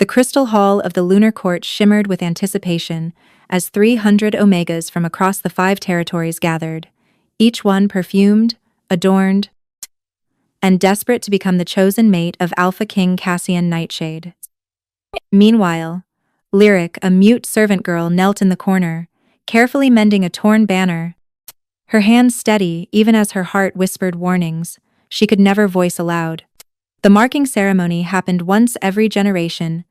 The crystal hall of the lunar court shimmered with anticipation as 300 omegas from across the 5 territories gathered, each one perfumed, adorned, and desperate to become the chosen mate of Alpha King Cassian Nightshade. Meanwhile, Lyric, a mute servant girl, knelt in the corner, carefully mending a torn banner, her hands steady even as her heart whispered warnings she could never voice aloud. The marking ceremony happened once every generation,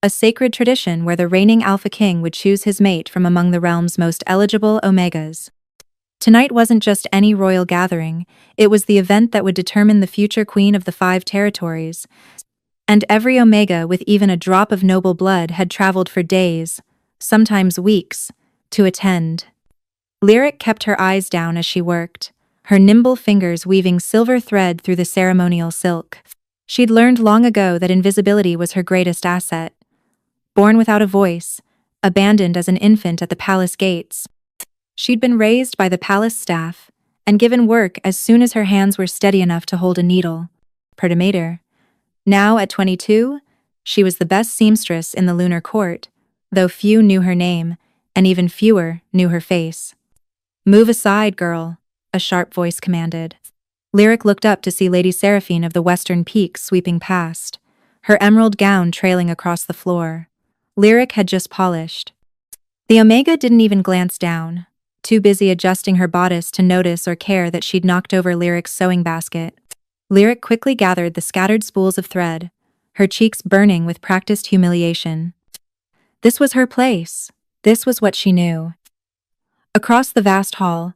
a sacred tradition where the reigning Alpha King would choose his mate from among the realm's most eligible omegas. Tonight wasn't just any royal gathering, it was the event that would determine the future queen of the 5 territories. And every omega with even a drop of noble blood had traveled for days, sometimes weeks, to attend. Lyric kept her eyes down as she worked, her nimble fingers weaving silver thread through the ceremonial silk. She'd learned long ago that invisibility was her greatest asset. Born without a voice, abandoned as an infant at the palace gates, she'd been raised by the palace staff and given work as soon as her hands were steady enough to hold a needle. Pertimator. Now, at 22, she was the best seamstress in the lunar court, though few knew her name, and even fewer knew her face. "Move aside, girl," a sharp voice commanded. Lyric looked up to see Lady Seraphine of the Western Peaks sweeping past, her emerald gown trailing across the floor. Lyric had just polished. The Omega didn't even glance down, too busy adjusting her bodice to notice or care that she'd knocked over Lyric's sewing basket. Lyric quickly gathered the scattered spools of thread, her cheeks burning with practiced humiliation. This was her place. This was what she knew. Across the vast hall,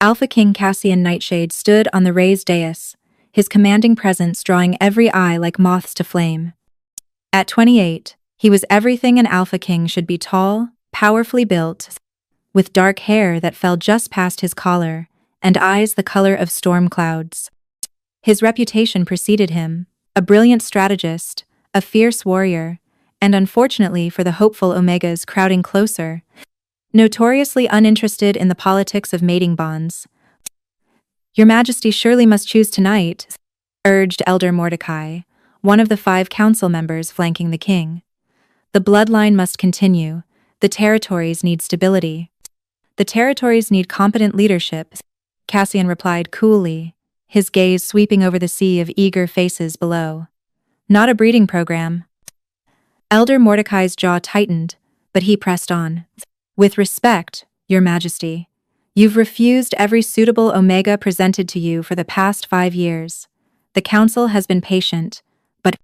Alpha King Cassian Nightshade stood on the raised dais, his commanding presence drawing every eye like moths to flame. At 28, he was everything an Alpha King should be: tall, powerfully built, with dark hair that fell just past his collar, and eyes the color of storm clouds. His reputation preceded him, a brilliant strategist, a fierce warrior, and unfortunately for the hopeful Omegas crowding closer, notoriously uninterested in the politics of mating bonds. "Your Majesty surely must choose tonight," urged Elder Mordecai, one of the 5 council members flanking the king. "The bloodline must continue. The territories need stability." "The territories need competent leadership," Cassian replied coolly, his gaze sweeping over the sea of eager faces below. "Not a breeding program." Elder Mordecai's jaw tightened, but he pressed on. "With respect, Your Majesty, you've refused every suitable Omega presented to you for the past 5 years. The council has been patient, but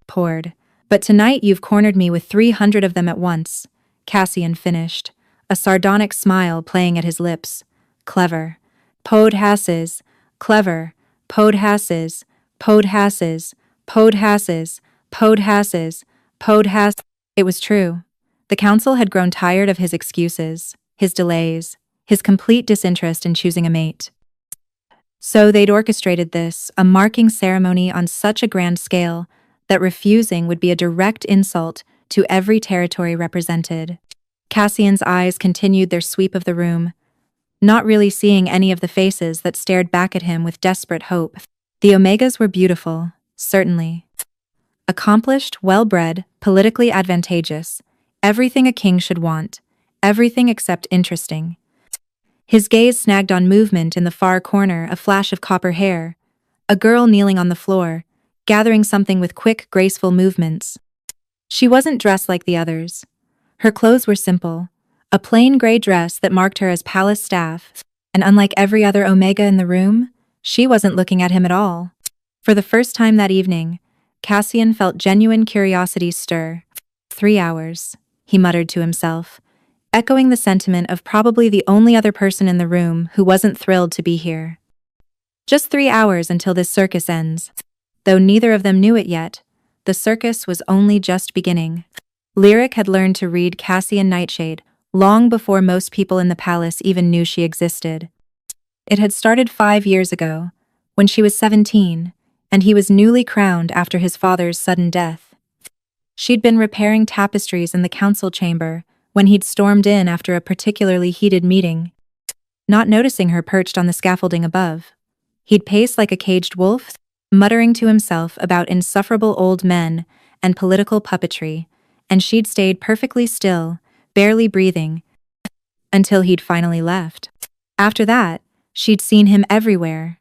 tonight you've cornered me with 300 of them at once," Cassian finished, a sardonic smile playing at his lips. "Clever. Podhasses. Clever. Podhasses. Podhasses. Podhasses. Podhasses. Podhasses." It was true. The council had grown tired of his excuses, his delays, his complete disinterest in choosing a mate. So they'd orchestrated this, a marking ceremony on such a grand scale that refusing would be a direct insult to every territory represented. Cassian's eyes continued their sweep of the room, not really seeing any of the faces that stared back at him with desperate hope. The Omegas were beautiful, certainly. Accomplished, well-bred, politically advantageous, everything a king should want, everything except interesting. His gaze snagged on movement in the far corner, a flash of copper hair, a girl kneeling on the floor, gathering something with quick, graceful movements. She wasn't dressed like the others. Her clothes were simple, a plain gray dress that marked her as palace staff, and unlike every other Omega in the room, she wasn't looking at him at all. For the first time that evening, Cassian felt genuine curiosity stir. 3 hours, he muttered to himself, echoing the sentiment of probably the only other person in the room who wasn't thrilled to be here. Just 3 hours until this circus ends. Though neither of them knew it yet, the circus was only just beginning. Lyric had learned to read Cassian Nightshade long before most people in the palace even knew she existed. It had started 5 years ago, when she was 17, and he was newly crowned after his father's sudden death. She'd been repairing tapestries in the council chamber when he'd stormed in after a particularly heated meeting. Not noticing her perched on the scaffolding above, he'd pace like a caged wolf, muttering to himself about insufferable old men and political puppetry, and she'd stayed perfectly still, barely breathing, until he'd finally left. After that, she'd seen him everywhere.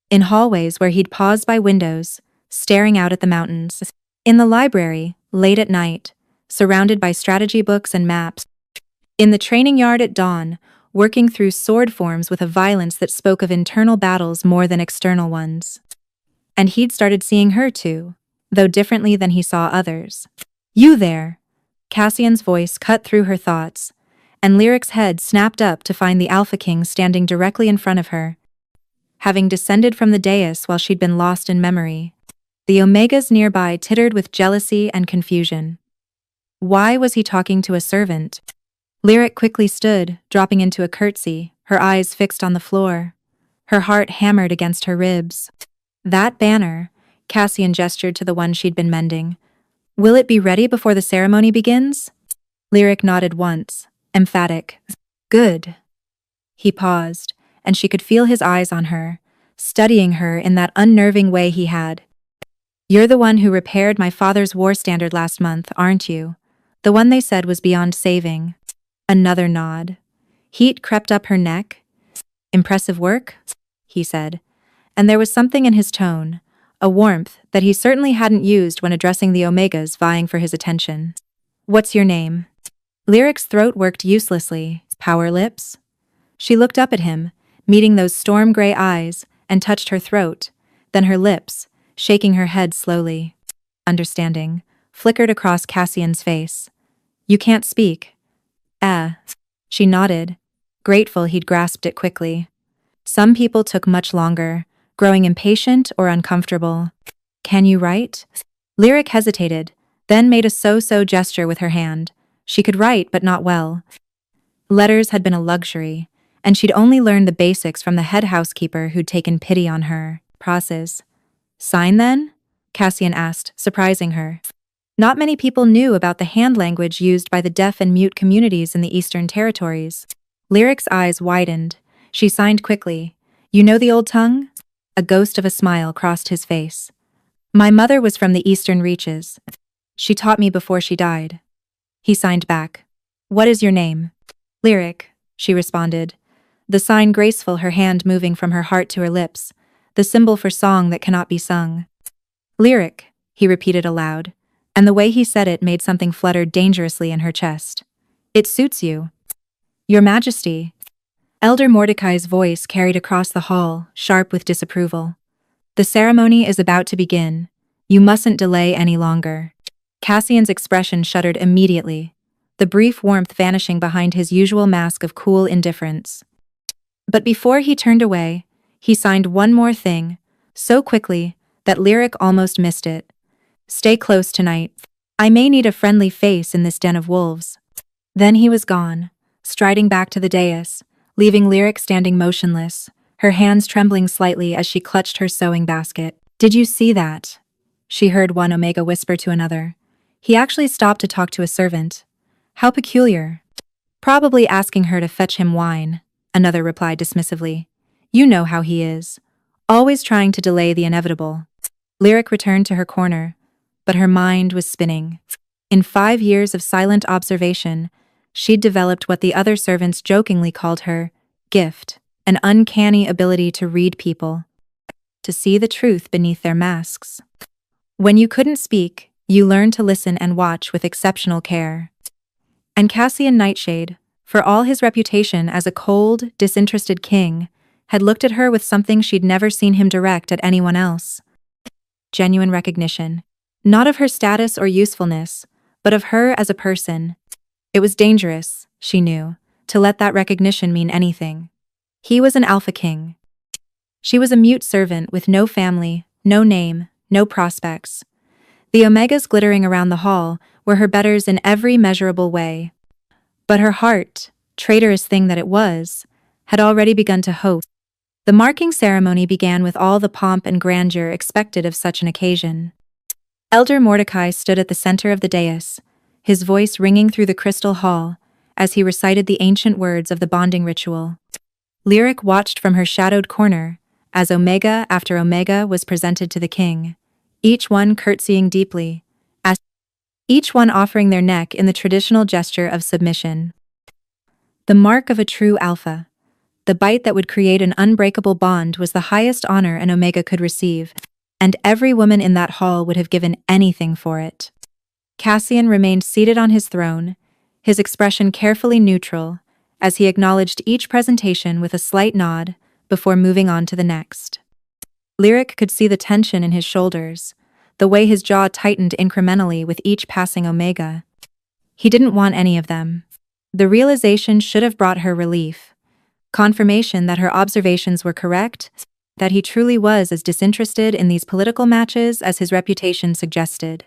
In hallways where he'd paused by windows, staring out at the mountains. In the library, late at night, surrounded by strategy books and maps. In the training yard at dawn, working through sword forms with a violence that spoke of internal battles more than external ones. And he'd started seeing her too, though differently than he saw others. "You there!" Cassian's voice cut through her thoughts, and Lyric's head snapped up to find the Alpha King standing directly in front of her, having descended from the dais while she'd been lost in memory. The Omegas nearby tittered with jealousy and confusion. Why was he talking to a servant? Lyric quickly stood, dropping into a curtsy, her eyes fixed on the floor. Her heart hammered against her ribs. "That banner," Cassian gestured to the one she'd been mending. "Will it be ready before the ceremony begins?" Lyric nodded once, emphatic. "Good." He paused, and she could feel his eyes on her, studying her in that unnerving way he had. "You're the one who repaired my father's war standard last month, aren't you? The one they said was beyond saving." Another nod. Heat crept up her neck. "Impressive work," he said, and there was something in his tone, a warmth that he certainly hadn't used when addressing the Omegas vying for his attention. "What's your name?" Lyric's throat worked uselessly. "Power lips?" She looked up at him, meeting those storm-gray eyes, and touched her throat, then her lips, shaking her head slowly. Understanding flickered across Cassian's face. "You can't speak." She nodded, grateful he'd grasped it quickly. Some people took much longer, growing impatient or uncomfortable. "Can you write?" Lyric hesitated, then made a so-so gesture with her hand. She could write, but not well. Letters had been a luxury, and she'd only learned the basics from the head housekeeper who'd taken pity on her. "Process. Sign then?" Cassian asked, surprising her. Not many people knew about the hand language used by the deaf and mute communities in the Eastern Territories. Lyric's eyes widened. She signed quickly. "You know the old tongue?" A ghost of a smile crossed his face. "My mother was from the Eastern Reaches. She taught me before she died." He signed back. "What is your name?" "Lyric," she responded, the sign graceful, her hand moving from her heart to her lips, the symbol for song that cannot be sung. "Lyric," he repeated aloud, and the way he said it made something flutter dangerously in her chest. "It suits you." "Your Majesty." Elder Mordecai's voice carried across the hall, sharp with disapproval. "The ceremony is about to begin. You mustn't delay any longer." Cassian's expression shuddered immediately, the brief warmth vanishing behind his usual mask of cool indifference. But before he turned away, he signed one more thing, so quickly that Lyric almost missed it. "Stay close tonight. I may need a friendly face in this den of wolves." Then he was gone, striding back to the dais, leaving Lyric standing motionless, her hands trembling slightly as she clutched her sewing basket. "Did you see that?" she heard one Omega whisper to another. "He actually stopped to talk to a servant. How peculiar." "Probably asking her to fetch him wine," another replied dismissively. "You know how he is. Always trying to delay the inevitable." Lyric returned to her corner, but her mind was spinning. In 5 years of silent observation, she'd developed what the other servants jokingly called her gift, an uncanny ability to read people, to see the truth beneath their masks. When you couldn't speak, you learned to listen and watch with exceptional care. And Cassian Nightshade, for all his reputation as a cold, disinterested king, had looked at her with something she'd never seen him direct at anyone else. Genuine recognition. Not of her status or usefulness, but of her as a person. It was dangerous, she knew, to let that recognition mean anything. He was an Alpha King. She was a mute servant with no family, no name, no prospects. The Omegas glittering around the hall were her betters in every measurable way. But her heart, traitorous thing that it was, had already begun to hope. The marking ceremony began with all the pomp and grandeur expected of such an occasion. Elder Mordecai stood at the center of the dais, his voice ringing through the crystal hall as he recited the ancient words of the bonding ritual. Lyric watched from her shadowed corner as Omega after Omega was presented to the king, each one curtsying deeply, each one offering their neck in the traditional gesture of submission. The mark of a true alpha. The bite that would create an unbreakable bond was the highest honor an Omega could receive, and every woman in that hall would have given anything for it. Cassian remained seated on his throne, his expression carefully neutral, as he acknowledged each presentation with a slight nod before moving on to the next. Lyric could see the tension in his shoulders, the way his jaw tightened incrementally with each passing Omega. He didn't want any of them. The realization should have brought her relief. Confirmation that her observations were correct, that he truly was as disinterested in these political matches as his reputation suggested.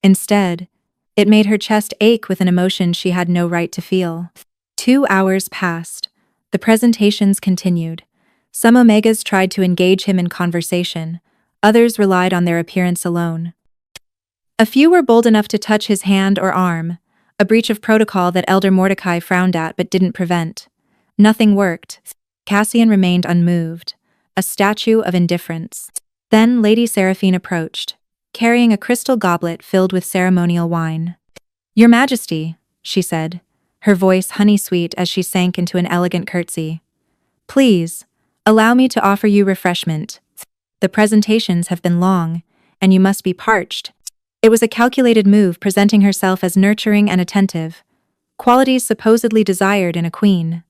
Instead, it made her chest ache with an emotion she had no right to feel. 2 hours passed. The presentations continued. Some Omegas tried to engage him in conversation, others relied on their appearance alone. A few were bold enough to touch his hand or arm, a breach of protocol that Elder Mordecai frowned at but didn't prevent. Nothing worked. Cassian remained unmoved, a statue of indifference. Then Lady Seraphine approached, carrying a crystal goblet filled with ceremonial wine. "Your Majesty," she said, her voice honey-sweet as she sank into an elegant curtsy. "Please, allow me to offer you refreshment. The presentations have been long, and you must be parched." It was a calculated move, presenting herself as nurturing and attentive, qualities supposedly desired in a queen.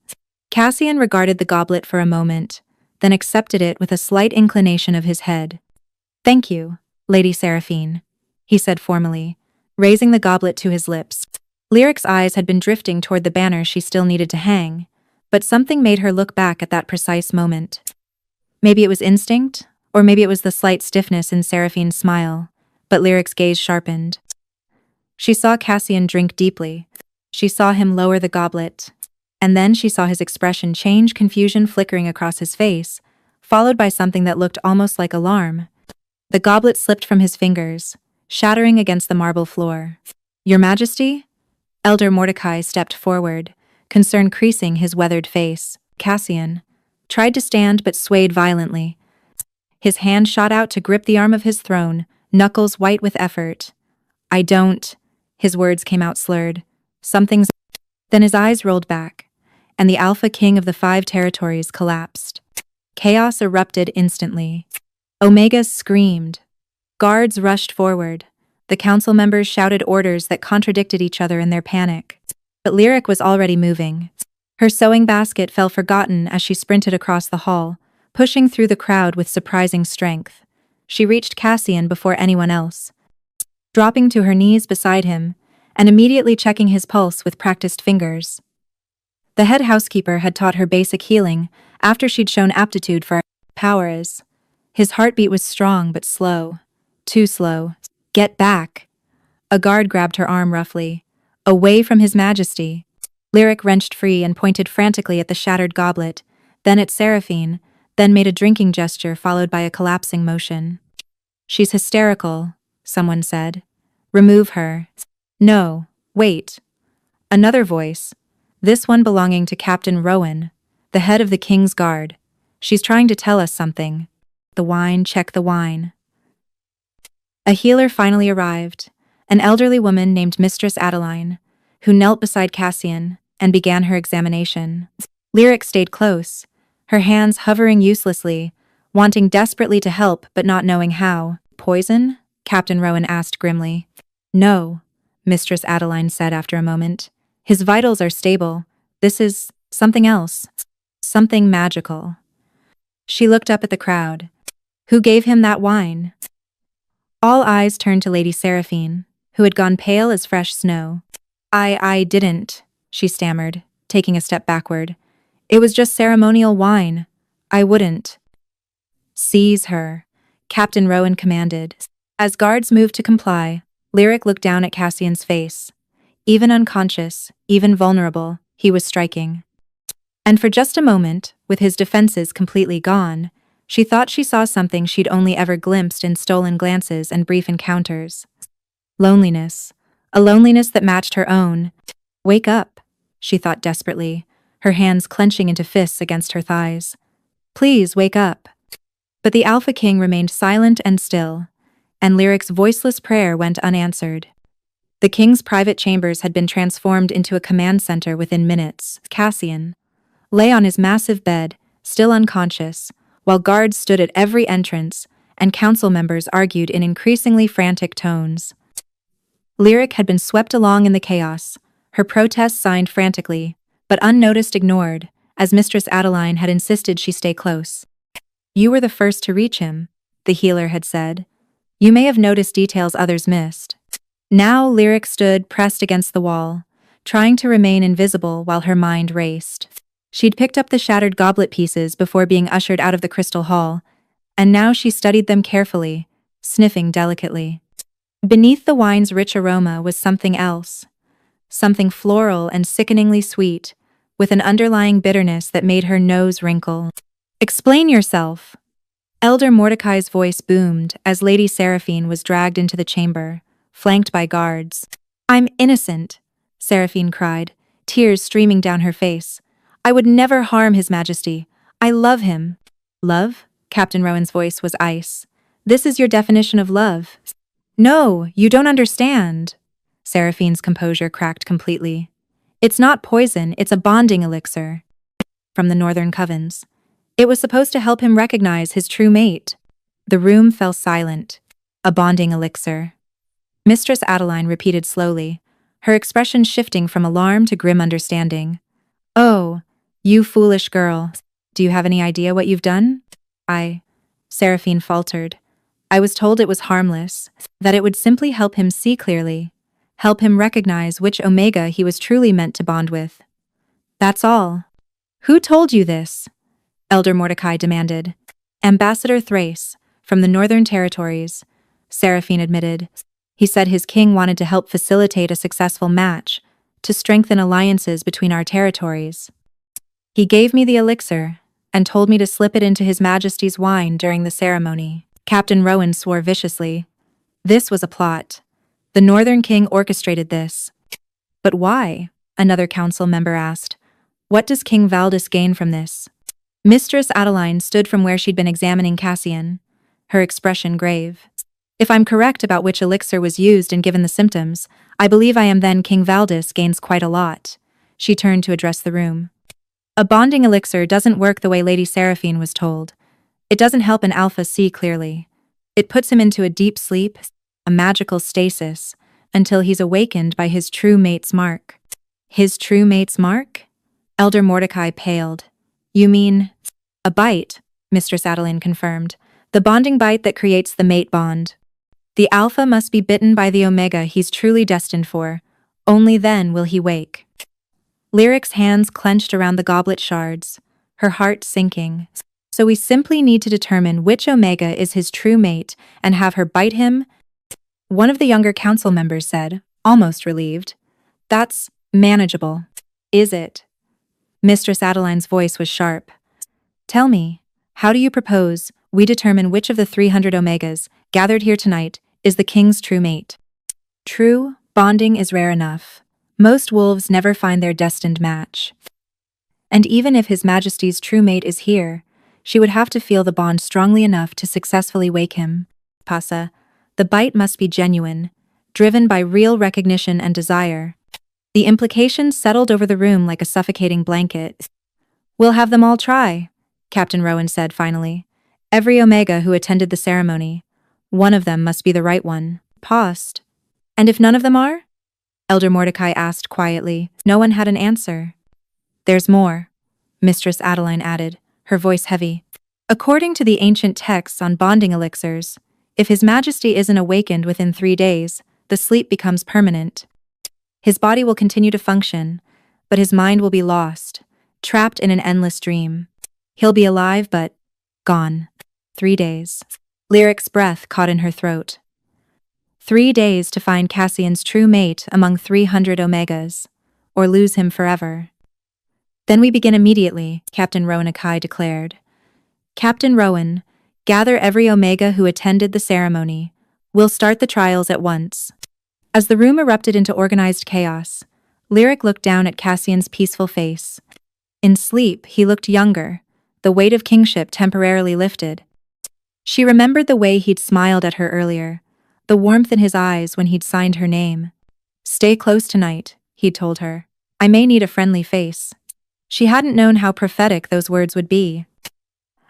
Cassian regarded the goblet for a moment, then accepted it with a slight inclination of his head. "Thank you, Lady Seraphine," he said formally, raising the goblet to his lips. Lyric's eyes had been drifting toward the banner she still needed to hang, but something made her look back at that precise moment. Maybe it was instinct, or maybe it was the slight stiffness in Seraphine's smile, but Lyric's gaze sharpened. She saw Cassian drink deeply. She saw him lower the goblet. And then she saw his expression change, confusion flickering across his face, followed by something that looked almost like alarm. The goblet slipped from his fingers, shattering against the marble floor. "Your Majesty?" Elder Mordecai stepped forward, concern creasing his weathered face. Cassian tried to stand but swayed violently. His hand shot out to grip the arm of his throne, knuckles white with effort. "I don't," his words came out slurred. "Something's..." Then his eyes rolled back, and the Alpha King of the 5 territories collapsed. Chaos erupted instantly. Omegas screamed. Guards rushed forward. The council members shouted orders that contradicted each other in their panic. But Lyric was already moving. Her sewing basket fell forgotten as she sprinted across the hall, pushing through the crowd with surprising strength. She reached Cassian before anyone else, dropping to her knees beside him, and immediately checking his pulse with practiced fingers. The head housekeeper had taught her basic healing after she'd shown aptitude for powers. His heartbeat was strong but slow. Too slow. "Get back!" A guard grabbed her arm roughly. "Away from His Majesty!" Lyric wrenched free and pointed frantically at the shattered goblet, then at Seraphine, then made a drinking gesture followed by a collapsing motion. "She's hysterical," someone said. "Remove her." "No, wait." Another voice, this one belonging to Captain Rowan, the head of the King's Guard. "She's trying to tell us something." "The wine, check the wine." A healer finally arrived, an elderly woman named Mistress Adeline, who knelt beside Cassian and began her examination. Lyric stayed close, her hands hovering uselessly, wanting desperately to help but not knowing how. "Poison?" Captain Rowan asked grimly. "No," Mistress Adeline said after a moment. "His vitals are stable. This is something else. Something magical." She looked up at the crowd. "Who gave him that wine?" All eyes turned to Lady Seraphine, who had gone pale as fresh snow. I didn't," she stammered, taking a step backward. "It was just ceremonial wine. I wouldn't." "Seize her," Captain Rowan commanded. As guards moved to comply, Lyric looked down at Cassian's face. Even unconscious, even vulnerable, he was striking. And for just a moment, with his defenses completely gone, she thought she saw something she'd only ever glimpsed in stolen glances and brief encounters. Loneliness. A loneliness that matched her own. "Wake up," she thought desperately, her hands clenching into fists against her thighs. "Please wake up." But the Alpha King remained silent and still, and Lyric's voiceless prayer went unanswered. The king's private chambers had been transformed into a command center within minutes. Cassian lay on his massive bed, still unconscious, while guards stood at every entrance, and council members argued in increasingly frantic tones. Lyric had been swept along in the chaos, her protests signed frantically, but unnoticed ignored, as Mistress Adeline had insisted she stay close. "You were the first to reach him," the healer had said. "You may have noticed details others missed." Now Lyric stood pressed against the wall, trying to remain invisible while her mind raced. She'd picked up the shattered goblet pieces before being ushered out of the crystal hall, and now she studied them carefully, sniffing delicately. Beneath the wine's rich aroma was something else, something floral and sickeningly sweet, with an underlying bitterness that made her nose wrinkle. "Explain yourself!" Elder Mordecai's voice boomed as Lady Seraphine was dragged into the chamber, flanked by guards. "I'm innocent," Seraphine cried, tears streaming down her face. "I would never harm His Majesty. I love him." "Love?" Captain Rowan's voice was ice. "This is your definition of love." "No, you don't understand." Seraphine's composure cracked completely. "It's not poison, it's a bonding elixir." From the northern covens. It was supposed to help him recognize his true mate. The room fell silent. A bonding elixir. Mistress Adeline repeated slowly, her expression shifting from alarm to grim understanding. "Oh, you foolish girl. Do you have any idea what you've done?" Seraphine faltered. "I was told it was harmless, that it would simply help him see clearly, help him recognize which Omega he was truly meant to bond with. That's all." "Who told you this?" Elder Mordecai demanded. "Ambassador Thrace, from the Northern Territories," Seraphine admitted. "He said his king wanted to help facilitate a successful match, to strengthen alliances between our territories. He gave me the elixir, and told me to slip it into His Majesty's wine during the ceremony." Captain Rowan swore viciously. This was a plot. The Northern King orchestrated this. "But why?" another council member asked. "What does King Valdis gain from this?" Mistress Adeline stood from where she'd been examining Cassian, her expression grave. "If I'm correct about which elixir was used and given the symptoms, I believe I am then King Valdis gains quite a lot." She turned to address the room. "A bonding elixir doesn't work the way Lady Seraphine was told. It doesn't help an alpha see clearly. It puts him into a deep sleep, a magical stasis, until he's awakened by his true mate's mark." "His true mate's mark?" Elder Mordecai paled. "You mean—" "A bite," Mistress Adeline confirmed. "The bonding bite that creates the mate bond. The alpha must be bitten by the omega he's truly destined for. Only then will he wake." Lyric's hands clenched around the goblet shards, her heart sinking. "So we simply need to determine which omega is his true mate and have her bite him?" One of the younger council members said, almost relieved. "That's manageable." "Is it?" Mistress Adeline's voice was sharp. "Tell me, how do you propose we determine which of the 300 omegas gathered here tonight is the king's true mate?" True bonding is rare enough. Most wolves never find their destined match. And even if His Majesty's true mate is here, she would have to feel the bond strongly enough to successfully wake him. Pasa, the bite must be genuine, driven by real recognition and desire. The implications settled over the room like a suffocating blanket. "We'll have them all try," Captain Rowan said finally. "Every omega who attended the ceremony. One of them must be the right one." Paused. "And if none of them are?" Elder Mordecai asked quietly. No one had an answer. "There's more," Mistress Adeline added, her voice heavy. "According to the ancient texts on bonding elixirs, if His Majesty isn't awakened within 3 days, the sleep becomes permanent. His body will continue to function, but his mind will be lost, trapped in an endless dream. He'll be alive but gone. 3 days." Lyric's breath caught in her throat. 3 days to find Cassian's true mate among 300 omegas, or lose him forever. "Then we begin immediately," Captain Rowan Akai declared. "Captain Rowan, gather every omega who attended the ceremony. We'll start the trials at once." As the room erupted into organized chaos, Lyric looked down at Cassian's peaceful face. In sleep, he looked younger, the weight of kingship temporarily lifted. She remembered the way he'd smiled at her earlier, the warmth in his eyes when he'd signed her name. Stay close tonight, he'd told her. I may need a friendly face. She hadn't known how prophetic those words would be.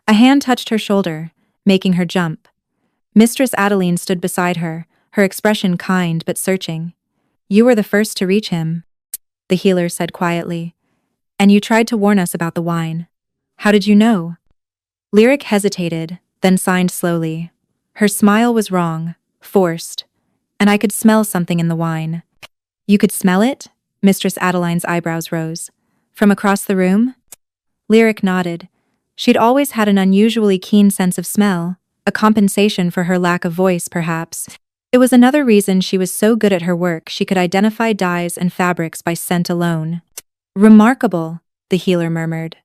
A hand touched her shoulder, making her jump. Mistress Adeline stood beside her, her expression kind but searching. You were the first to reach him, the healer said quietly. And you tried to warn us about the wine. How did you know? Lyric hesitated, then signed slowly. Her smile was wrong, forced, and I could smell something in the wine. You could smell it? Mistress Adeline's eyebrows rose. From across the room? Lyric nodded. She'd always had an unusually keen sense of smell, a compensation for her lack of voice, perhaps. It was another reason she was so good at her work. She could identify dyes and fabrics by scent alone. Remarkable, the healer murmured.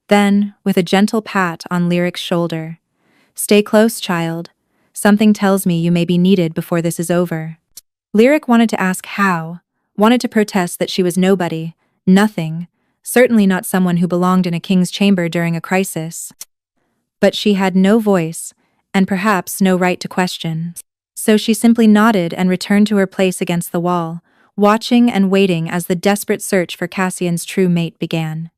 Then, with a gentle pat on Lyric's shoulder, stay close, child. Something tells me you may be needed before this is over. Lyric wanted to ask how, wanted to protest that she was nobody, nothing, certainly not someone who belonged in a king's chamber during a crisis. But she had no voice, and perhaps no right to question. So she simply nodded and returned to her place against the wall, watching and waiting as the desperate search for Cassian's true mate began.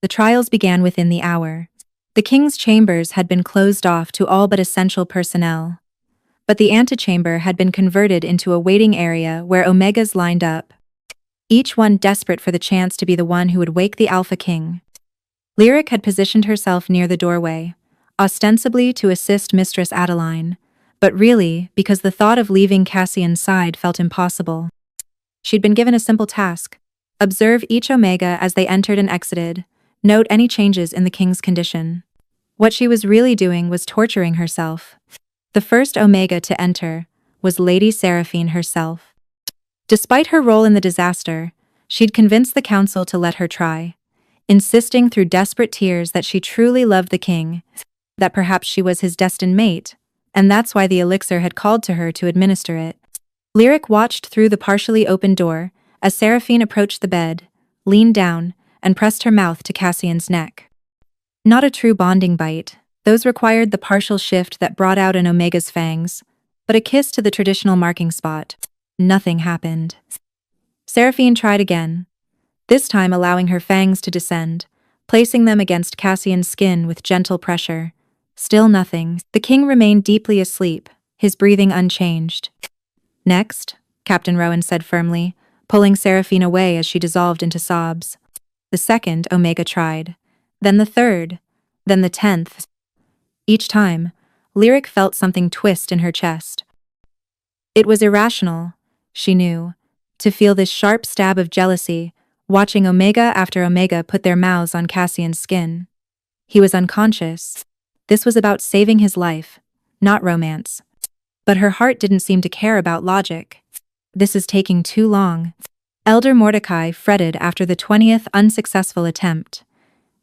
The trials began within the hour. The king's chambers had been closed off to all but essential personnel. But the antechamber had been converted into a waiting area where Omegas lined up, each one desperate for the chance to be the one who would wake the Alpha King. Lyric had positioned herself near the doorway, ostensibly to assist Mistress Adeline, but really because the thought of leaving Cassian's side felt impossible. She'd been given a simple task: observe each Omega as they entered and exited, note any changes in the king's condition. What she was really doing was torturing herself. The first Omega to enter was Lady Seraphine herself. Despite her role in the disaster, she'd convinced the council to let her try, insisting through desperate tears that she truly loved the king, that perhaps she was his destined mate, and that's why the elixir had called to her to administer it. Lyric watched through the partially open door as Seraphine approached the bed, leaned down, and pressed her mouth to Cassian's neck. Not a true bonding bite. Those required the partial shift that brought out an Omega's fangs, but a kiss to the traditional marking spot. Nothing happened. Seraphine tried again, this time allowing her fangs to descend, placing them against Cassian's skin with gentle pressure. Still nothing. The king remained deeply asleep, his breathing unchanged. Next, Captain Rowan said firmly, pulling Seraphine away as she dissolved into sobs. The second Omega tried, then the third, then the 10th. Each time, Lyric felt something twist in her chest. It was irrational, she knew, to feel this sharp stab of jealousy, watching Omega after Omega put their mouths on Cassian's skin. He was unconscious. This was about saving his life, not romance. But her heart didn't seem to care about logic. This is taking too long. Elder Mordecai fretted after the 20th unsuccessful attempt.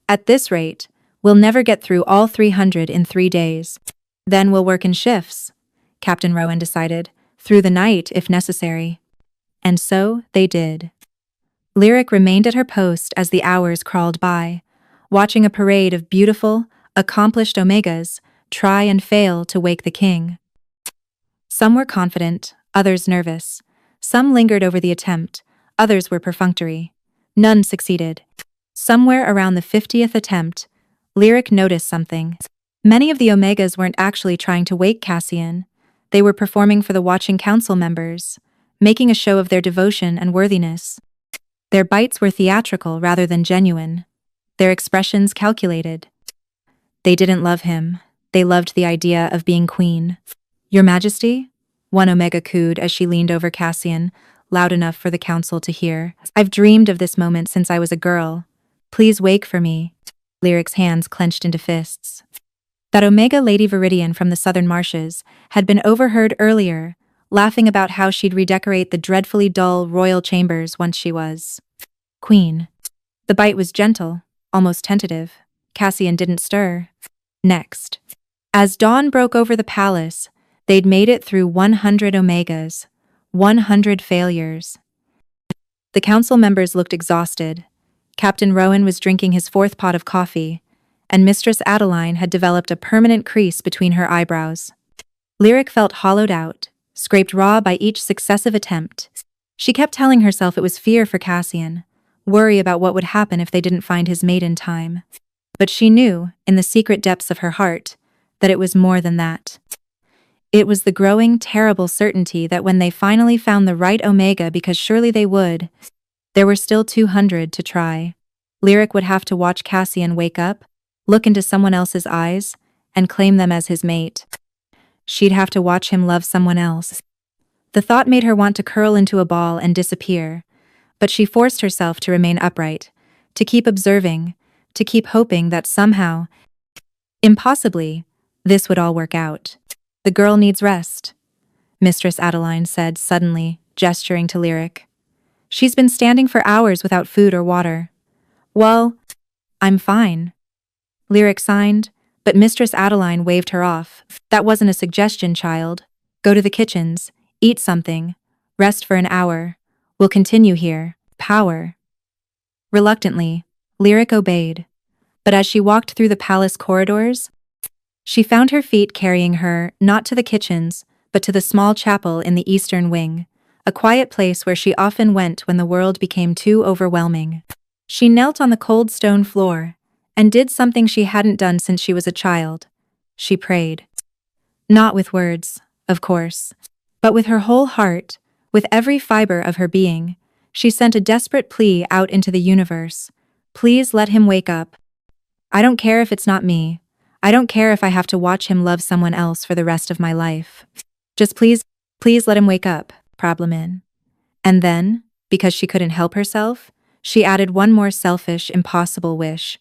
At this rate, we'll never get through all 300 in 3 days. Then we'll work in shifts, Captain Rowan decided, through the night if necessary. And so they did. Lyric remained at her post as the hours crawled by, watching a parade of beautiful, accomplished Omegas try and fail to wake the king. Some were confident, others nervous. Some lingered over the attempt, others were perfunctory. None succeeded. Somewhere around the 50th attempt, Lyric noticed something. Many of the Omegas weren't actually trying to wake Cassian. They were performing for the watching council members, making a show of their devotion and worthiness. Their bites were theatrical rather than genuine, their expressions calculated. They didn't love him. They loved the idea of being queen. Your Majesty? One Omega cooed as she leaned over Cassian, loud enough for the council to hear. I've dreamed of this moment since I was a girl. Please wake for me. Lyric's hands clenched into fists. That Omega Lady Viridian from the southern marshes had been overheard earlier, laughing about how she'd redecorate the dreadfully dull royal chambers once she was queen. The bite was gentle, almost tentative. Cassian didn't stir. Next, as dawn broke over the palace, they'd made it through 100 Omegas, 100 failures. The council members looked exhausted. Captain Rowan was drinking his 4th pot of coffee, and Mistress Adeline had developed a permanent crease between her eyebrows. Lyric felt hollowed out, scraped raw by each successive attempt. She kept telling herself it was fear for Cassian, worry about what would happen if they didn't find his mate in time. But she knew, in the secret depths of her heart, that it was more than that. It was the growing, terrible certainty that when they finally found the right Omega, because surely they would, there were still 200 to try. Lyric would have to watch Cassian wake up, look into someone else's eyes, and claim them as his mate. She'd have to watch him love someone else. The thought made her want to curl into a ball and disappear, but she forced herself to remain upright, to keep observing, to keep hoping that somehow, impossibly, this would all work out. The girl needs rest, Mistress Adeline said suddenly, gesturing to Lyric. She's been standing for hours without food or water. Well, I'm fine. Lyric signed, but Mistress Adeline waved her off. That wasn't a suggestion, child. Go to the kitchens, eat something, rest for an hour. We'll continue here. Power. Reluctantly, Lyric obeyed. But as she walked through the palace corridors, she found her feet carrying her not to the kitchens, but to the small chapel in the eastern wing, a quiet place where she often went when the world became too overwhelming. She knelt on the cold stone floor and did something she hadn't done since she was a child. She prayed. Not with words, of course, but with her whole heart, with every fiber of her being. She sent a desperate plea out into the universe. Please let him wake up. I don't care if it's not me. I don't care if I have to watch him love someone else for the rest of my life. Just please let him wake up, problem in. And then, because she couldn't help herself, she added one more selfish, impossible wish.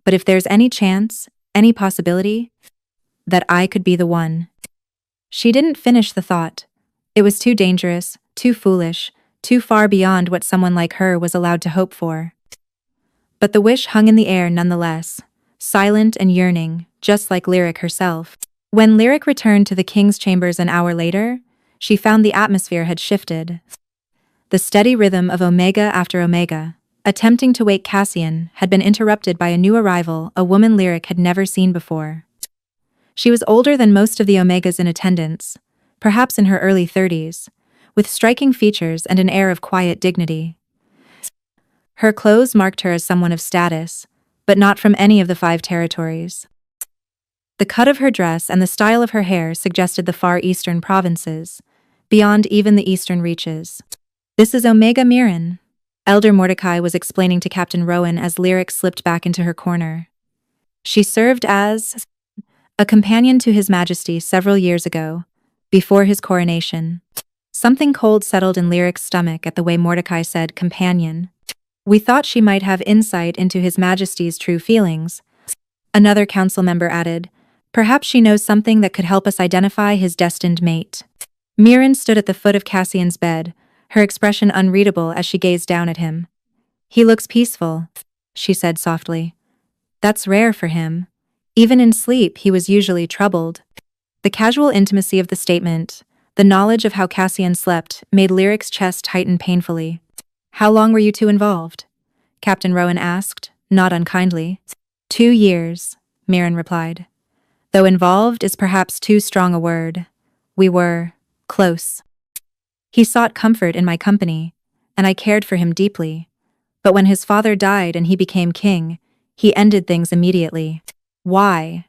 But if there's any chance, any possibility, that I could be the one. She didn't finish the thought. It was too dangerous, too foolish, too far beyond what someone like her was allowed to hope for. But the wish hung in the air nonetheless, silent and yearning, just like Lyric herself. When Lyric returned to the king's chambers an hour later, she found the atmosphere had shifted. The steady rhythm of Omega after Omega, attempting to wake Cassian, had been interrupted by a new arrival, a woman Lyric had never seen before. She was older than most of the Omegas in attendance, perhaps in her early 30s, with striking features and an air of quiet dignity. Her clothes marked her as someone of status, but not from any of the 5 territories. The cut of her dress and the style of her hair suggested the far eastern provinces, beyond even the eastern reaches. This is Omega Mirren, Elder Mordecai was explaining to Captain Rowan as Lyric slipped back into her corner. She served as a companion to His Majesty several years ago, before his coronation. Something cold settled in Lyric's stomach at the way Mordecai said companion. We thought she might have insight into His Majesty's true feelings. Another council member added, perhaps she knows something that could help us identify his destined mate. Mirren stood at the foot of Cassian's bed, her expression unreadable as she gazed down at him. He looks peaceful, she said softly. That's rare for him. Even in sleep, he was usually troubled. The casual intimacy of the statement, the knowledge of how Cassian slept, made Lyric's chest tighten painfully. How long were you two involved? Captain Rowan asked, not unkindly. 2 years, Mirren replied. Though involved is perhaps too strong a word. We were close. He sought comfort in my company, and I cared for him deeply. But when his father died and he became king, he ended things immediately. Why?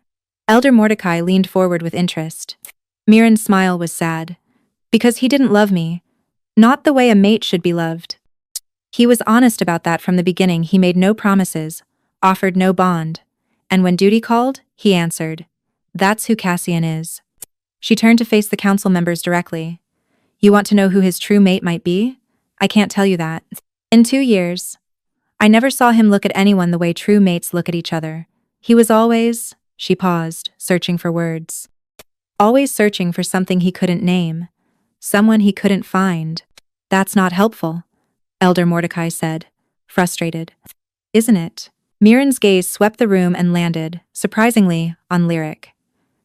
Elder Mordecai leaned forward with interest. Mirren's smile was sad. Because he didn't love me. Not the way a mate should be loved. He was honest about that from the beginning. He made no promises, offered no bond. And when duty called, he answered. That's who Cassian is. She turned to face the council members directly. You want to know who his true mate might be? I can't tell you that. In 2 years, I never saw him look at anyone the way true mates look at each other. He was always, she paused, searching for words. Always searching for something he couldn't name. Someone he couldn't find. That's not helpful, Elder Mordecai said, frustrated. Isn't it? Mirren's gaze swept the room and landed, surprisingly, on Lyric.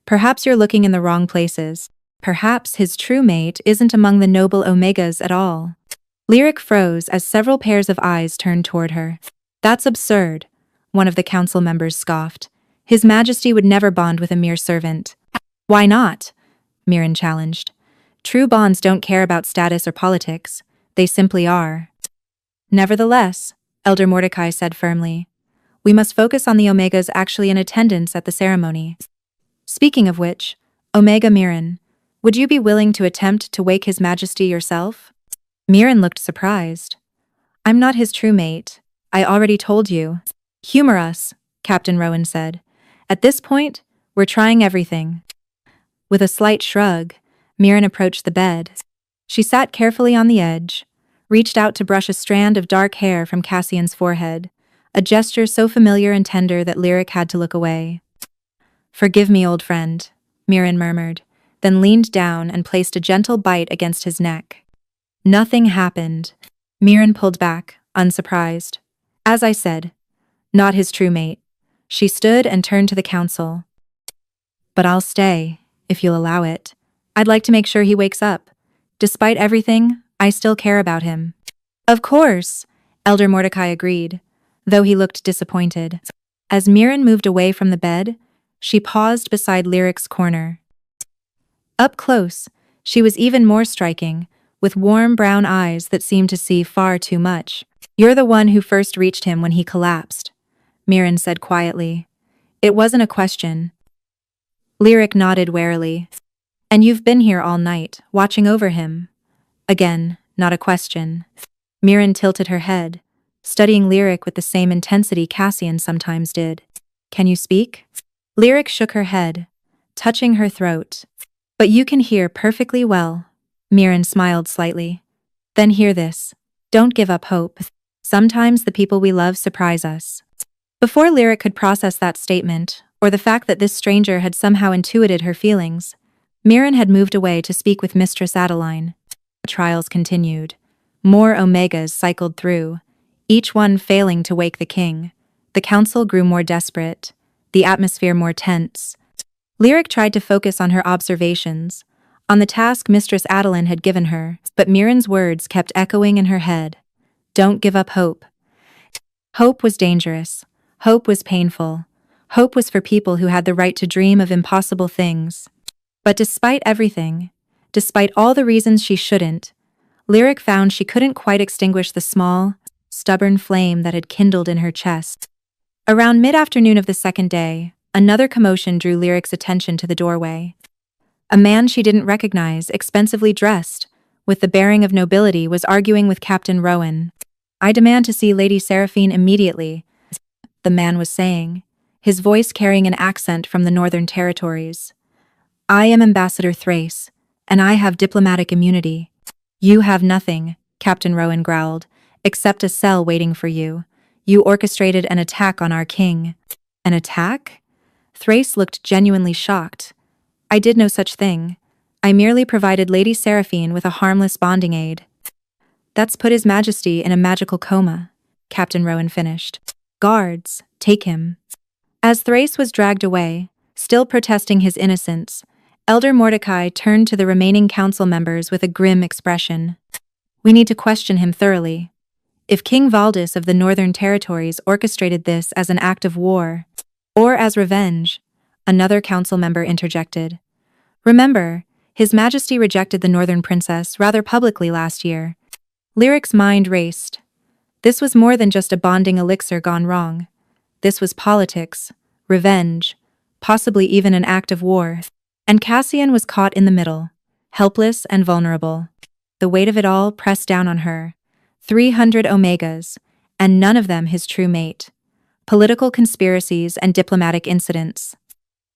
Perhaps you're looking in the wrong places. Perhaps his true mate isn't among the noble Omegas at all. Lyric froze as several pairs of eyes turned toward her. That's absurd, one of the council members scoffed. His Majesty would never bond with a mere servant. Why not? Mirren challenged. True bonds don't care about status or politics. They simply are. Nevertheless, Elder Mordecai said firmly, we must focus on the Omegas actually in attendance at the ceremony. Speaking of which, Omega Mirren, would you be willing to attempt to wake His Majesty yourself? Mirren looked surprised. I'm not his true mate. I already told you. Humor us, Captain Rowan said. At this point, we're trying everything. With a slight shrug, Mirren approached the bed. She sat carefully on the edge, reached out to brush a strand of dark hair from Cassian's forehead, a gesture so familiar and tender that Lyric had to look away. Forgive me, old friend, Mirren murmured, then leaned down and placed a gentle bite against his neck. Nothing happened. Mirren pulled back, unsurprised. As I said, not his true mate. She stood and turned to the council. But I'll stay, if you'll allow it. I'd like to make sure he wakes up. Despite everything, I still care about him. Of course, Elder Mordecai agreed, though he looked disappointed. As Mirren moved away from the bed, she paused beside Lyric's corner. Up close, she was even more striking, with warm brown eyes that seemed to see far too much. You're the one who first reached him when he collapsed, Mirren said quietly. It wasn't a question. Lyric nodded warily. And you've been here all night, watching over him. Again, not a question. Mirren tilted her head, studying Lyric with the same intensity Cassian sometimes did. Can you speak? Lyric shook her head, touching her throat. But you can hear perfectly well. Mirren smiled slightly. Then hear this. Don't give up hope. Sometimes the people we love surprise us. Before Lyric could process that statement, or the fact that this stranger had somehow intuited her feelings, Mirren had moved away to speak with Mistress Adeline. Trials continued. More Omegas cycled through, each one failing to wake the king. The council grew more desperate, the atmosphere more tense. Lyric tried to focus on her observations, on the task Mistress Adeline had given her, but Mirren's words kept echoing in her head. Don't give up hope. Hope was dangerous. Hope was painful. Hope was for people who had the right to dream of impossible things. But despite everything, despite all the reasons she shouldn't, Lyric found she couldn't quite extinguish the small, stubborn flame that had kindled in her chest. Around mid-afternoon of the second day, another commotion drew Lyric's attention to the doorway. A man she didn't recognize, expensively dressed, with the bearing of nobility, was arguing with Captain Rowan. I demand to see Lady Seraphine immediately, the man was saying, his voice carrying an accent from the Northern Territories. I am Ambassador Thrace, and I have diplomatic immunity. You have nothing, Captain Rowan growled, except a cell waiting for you. You orchestrated an attack on our king. An attack? Thrace looked genuinely shocked. I did no such thing. I merely provided Lady Seraphine with a harmless bonding aid. That's put His Majesty in a magical coma, Captain Rowan finished. Guards, take him. As Thrace was dragged away, still protesting his innocence, Elder Mordecai turned to the remaining council members with a grim expression. We need to question him thoroughly. If King Valdis of the Northern Territories orchestrated this as an act of war, or as revenge, another council member interjected. Remember, His Majesty rejected the Northern Princess rather publicly last year. Lyric's mind raced. This was more than just a bonding elixir gone wrong. This was politics, revenge, possibly even an act of war. And Cassian was caught in the middle, helpless and vulnerable. The weight of it all pressed down on her. 300 Omegas, and none of them his true mate. Political conspiracies and diplomatic incidents.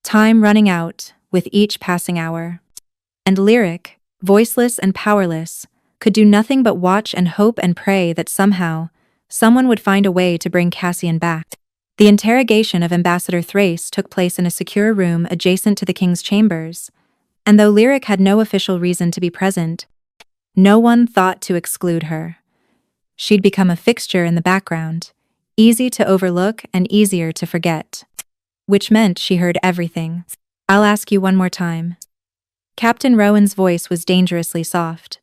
Time running out with each passing hour. And Lyric, voiceless and powerless, could do nothing but watch and hope and pray that somehow, someone would find a way to bring Cassian back. The interrogation of Ambassador Thrace took place in a secure room adjacent to the king's chambers, and though Lyric had no official reason to be present, no one thought to exclude her. She'd become a fixture in the background, easy to overlook and easier to forget. Which meant she heard everything. I'll ask you one more time. Captain Rowan's voice was dangerously soft.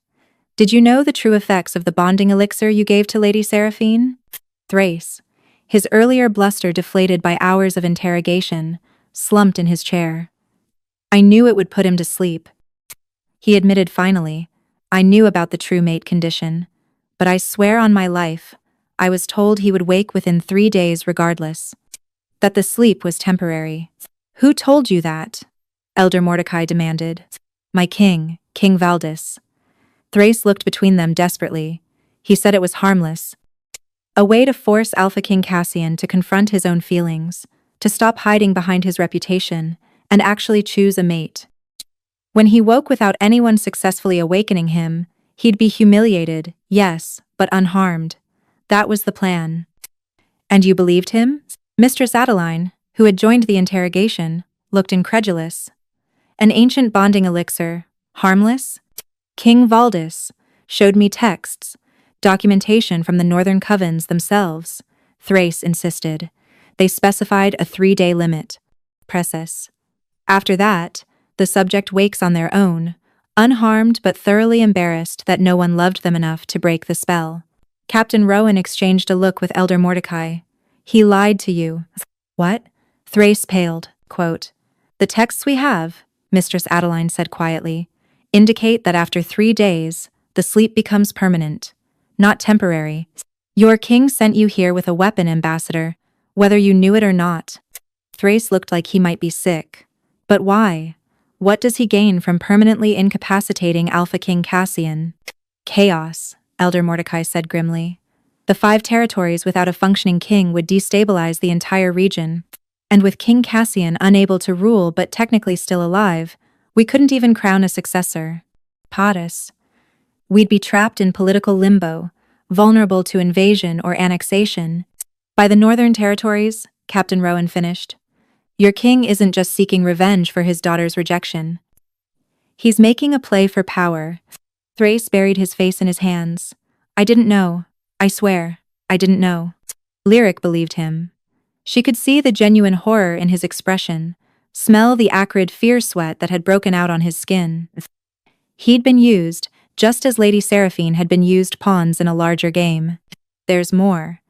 Did you know the true effects of the bonding elixir you gave to Lady Seraphine? Thrace, his earlier bluster deflated by hours of interrogation, slumped in his chair. I knew it would put him to sleep. He admitted finally, I knew about the true mate condition. But I swear on my life, I was told he would wake within 3 days regardless. That the sleep was temporary. Who told you that? Elder Mordecai demanded. My king, King Valdis. Thrace looked between them desperately. He said it was harmless. A way to force Alpha King Cassian to confront his own feelings, to stop hiding behind his reputation, and actually choose a mate. When he woke without anyone successfully awakening him, he'd be humiliated, yes, but unharmed. That was the plan. And you believed him? Mistress Adeline, who had joined the interrogation, looked incredulous. An ancient bonding elixir, harmless? King Valdis showed me texts, documentation from the Northern Covens themselves, Thrace insisted. They specified a 3-day limit. Process. After that, the subject wakes on their own, unharmed but thoroughly embarrassed that no one loved them enough to break the spell. Captain Rowan exchanged a look with Elder Mordecai. He lied to you. What? Thrace paled. Quote, the texts we have, Mistress Adeline said quietly, indicate that after 3 days, the sleep becomes permanent, not temporary. Your king sent you here with a weapon, Ambassador, whether you knew it or not. Thrace looked like he might be sick. But why? What does he gain from permanently incapacitating Alpha King Cassian? Chaos, Elder Mordecai said grimly. The 5 territories without a functioning king would destabilize the entire region. And with King Cassian unable to rule but technically still alive, we couldn't even crown a successor. Potus. We'd be trapped in political limbo, vulnerable to invasion or annexation. By the Northern Territories, Captain Rowan finished. Your king isn't just seeking revenge for his daughter's rejection. He's making a play for power. Thrace buried his face in his hands. I didn't know. I swear, I didn't know. Lyric believed him. She could see the genuine horror in his expression, smell the acrid fear sweat that had broken out on his skin. He'd been used, just as Lady Seraphine had been used pawns in a larger game. There's more,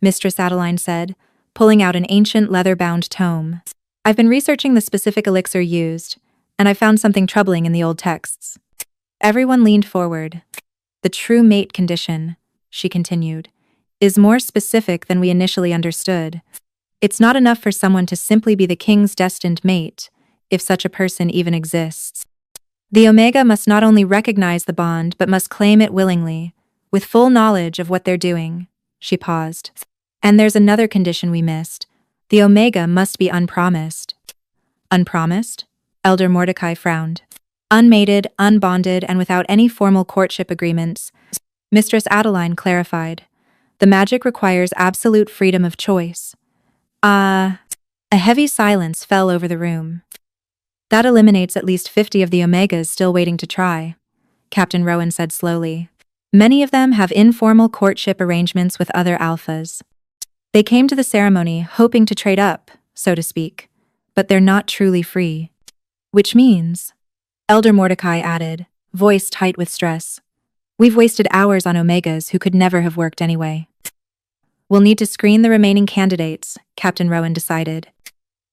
Mistress Adeline said, pulling out an ancient leather-bound tome. I've been researching the specific elixir used, and I found something troubling in the old texts. Everyone leaned forward. The true mate condition, she continued, is more specific than we initially understood. It's not enough for someone to simply be the king's destined mate, if such a person even exists. The Omega must not only recognize the bond but must claim it willingly, with full knowledge of what they're doing. She paused. And there's another condition we missed. The Omega must be unpromised. Unpromised? Elder Mordecai frowned. Unmated, unbonded, and without any formal courtship agreements, Mistress Adeline clarified. The magic requires absolute freedom of choice. A heavy silence fell over the room. That eliminates at least 50 of the Omegas still waiting to try, Captain Rowan said slowly. Many of them have informal courtship arrangements with other alphas. They came to the ceremony hoping to trade up, so to speak, but they're not truly free. Which means, Elder Mordecai added, voice tight with stress, we've wasted hours on Omegas who could never have worked anyway. We'll need to screen the remaining candidates, Captain Rowan decided.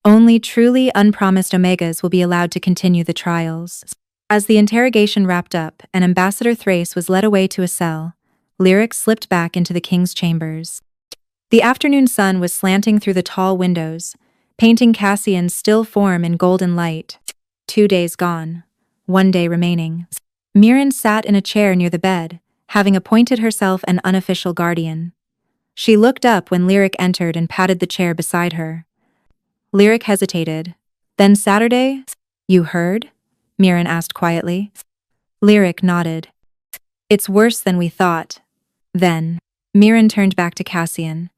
Only truly unpromised Omegas will be allowed to continue the trials. As the interrogation wrapped up and Ambassador Thrace was led away to a cell, Lyric slipped back into the king's chambers. The afternoon sun was slanting through the tall windows, painting Cassian's still form in golden light. 2 days gone. 1 day remaining. Mirren sat in a chair near the bed, having appointed herself an unofficial guardian. She looked up when Lyric entered and patted the chair beside her. Lyric hesitated. Then Saturday? You heard? Mirren asked quietly. Lyric nodded. It's worse than we thought. Then, Mirren turned back to Cassian.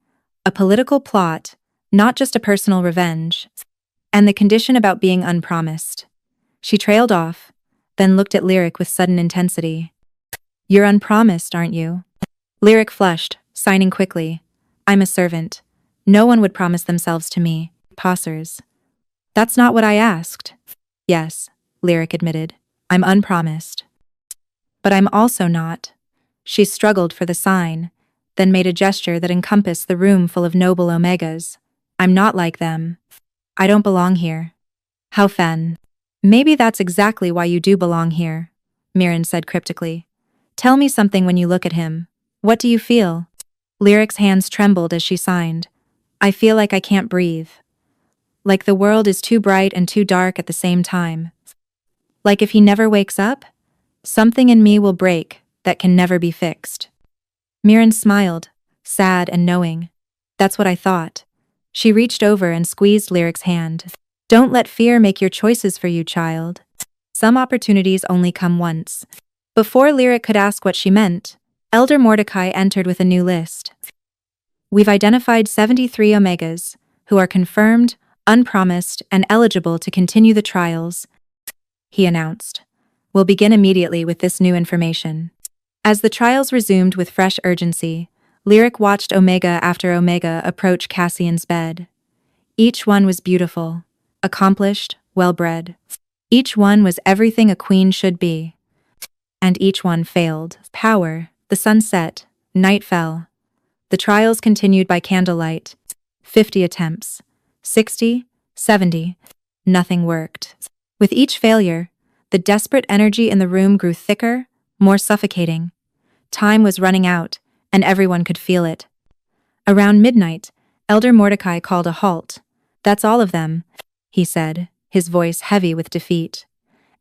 A political plot, not just a personal revenge. And the condition about being unpromised. She trailed off, then looked at Lyric with sudden intensity. You're unpromised, aren't you? Lyric flushed, signing quickly. I'm a servant. No one would promise themselves to me. Passers. That's not what I asked. Yes, Lyric admitted. I'm unpromised. But I'm also not. She struggled for the sign, then made a gesture that encompassed the room full of noble Omegas. I'm not like them. I don't belong here. How fen. Maybe that's exactly why you do belong here, Mirren said cryptically. Tell me something when you look at him. What do you feel? Lyric's hands trembled as she signed. I feel like I can't breathe. Like the world is too bright and too dark at the same time. Like if he never wakes up, something in me will break that can never be fixed. Mirren smiled, sad and knowing. That's what I thought. She reached over and squeezed Lyric's hand. Don't let fear make your choices for you, child. Some opportunities only come once. Before Lyric could ask what she meant, Elder Mordecai entered with a new list. We've identified 73 Omegas, who are confirmed, unpromised, and eligible to continue the trials, he announced. We'll begin immediately with this new information. As the trials resumed with fresh urgency, Lyric watched Omega after Omega approach Cassian's bed. Each one was beautiful, accomplished, well-bred. Each one was everything a queen should be. And each one failed. Power, the sun set, night fell. The trials continued by candlelight. 50 attempts. 60, 70. Nothing worked. With each failure, the desperate energy in the room grew thicker, more suffocating. Time was running out, and everyone could feel it. Around midnight, Elder Mordecai called a halt. That's all of them, he said, his voice heavy with defeat.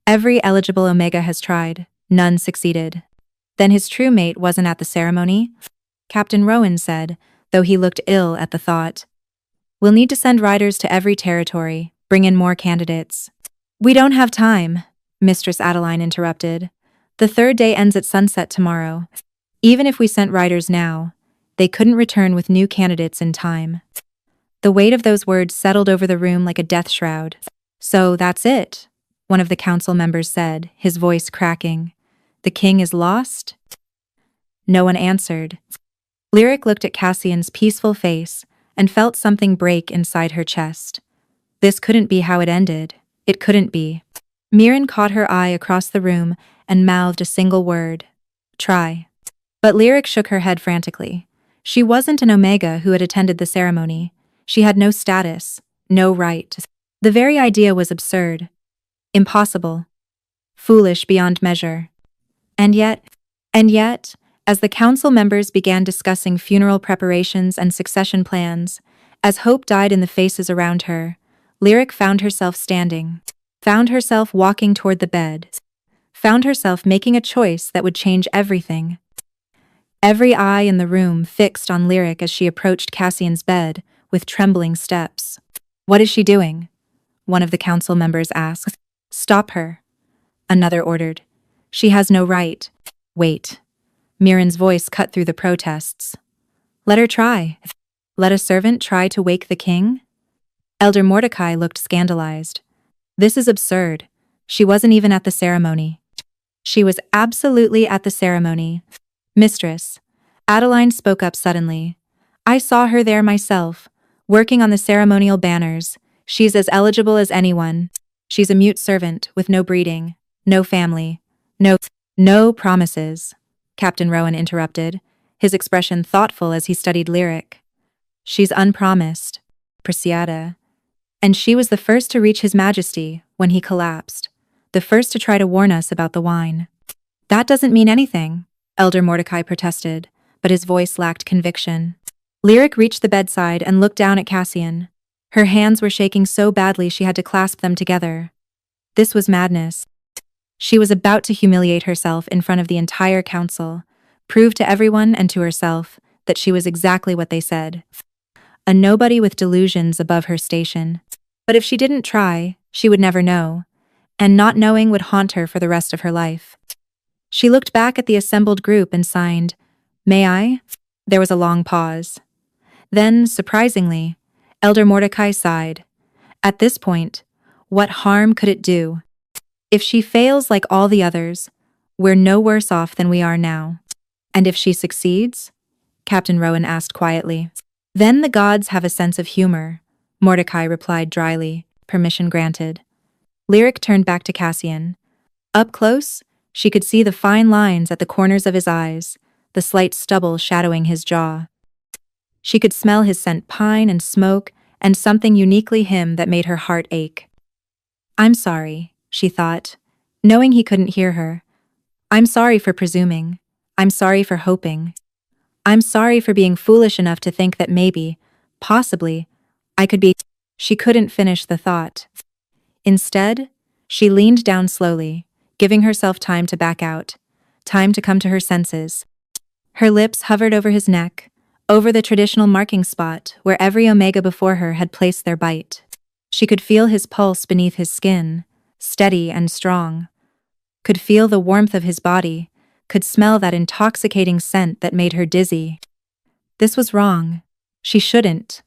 Every eligible Omega has tried, none succeeded. Then his true mate wasn't at the ceremony? Captain Rowan said, though he looked ill at the thought. We'll need to send riders to every territory, bring in more candidates. We don't have time, Mistress Adeline interrupted. The third day ends at sunset tomorrow. Even if we sent riders now, they couldn't return with new candidates in time. The weight of those words settled over the room like a death shroud. So that's it, one of the council members said, his voice cracking. The king is lost? No one answered. Lyric looked at Cassian's peaceful face and felt something break inside her chest. This couldn't be how it ended. It couldn't be. Mirren caught her eye across the room and mouthed a single word. Try. But Lyric shook her head frantically. She wasn't an Omega who had attended the ceremony. She had no status, no right. The very idea was absurd. Impossible. Foolish beyond measure. And yet, as the council members began discussing funeral preparations and succession plans, as hope died in the faces around her, Lyric found herself standing, found herself walking toward the bed, found herself making a choice that would change everything. Every eye in the room fixed on Lyric as she approached Cassian's bed with trembling steps. What is she doing? One of the council members asked. Stop her. Another ordered. She has no right. Wait. Mirren's voice cut through the protests. Let her try. Let a servant try to wake the king? Elder Mordecai looked scandalized. This is absurd. She wasn't even at the ceremony. She was absolutely at the ceremony. Mistress, Adeline spoke up suddenly. I saw her there myself, working on the ceremonial banners. She's as eligible as anyone. She's a mute servant with no breeding, no family, no promises. Captain Rowan interrupted, his expression thoughtful as he studied Lyric. She's unpromised, Preciata. And she was the first to reach His Majesty when he collapsed, the first to try to warn us about the wine. That doesn't mean anything, Elder Mordecai protested, but his voice lacked conviction. Lyric reached the bedside and looked down at Cassian. Her hands were shaking so badly she had to clasp them together. This was madness. She was about to humiliate herself in front of the entire council, prove to everyone and to herself that she was exactly what they said. A nobody with delusions above her station. But if she didn't try, she would never know, and not knowing would haunt her for the rest of her life. She looked back at the assembled group and signed, May I? There was a long pause. Then, surprisingly, Elder Mordecai sighed. At this point, what harm could it do? If she fails like all the others, we're no worse off than we are now. And if she succeeds? Captain Rowan asked quietly. Then the gods have a sense of humor, Mordecai replied dryly, permission granted. Lyric turned back to Cassian. Up close, she could see the fine lines at the corners of his eyes, the slight stubble shadowing his jaw. She could smell his scent pine and smoke and something uniquely him that made her heart ache. I'm sorry, she thought, knowing he couldn't hear her. I'm sorry for presuming. I'm sorry for hoping. I'm sorry for being foolish enough to think that maybe, possibly, I could be. She couldn't finish the thought. Instead, she leaned down slowly, giving herself time to back out, time to come to her senses. Her lips hovered over his neck, over the traditional marking spot where every Omega before her had placed their bite. She could feel his pulse beneath his skin, steady and strong. Could feel the warmth of his body, could smell that intoxicating scent that made her dizzy. This was wrong. She shouldn't.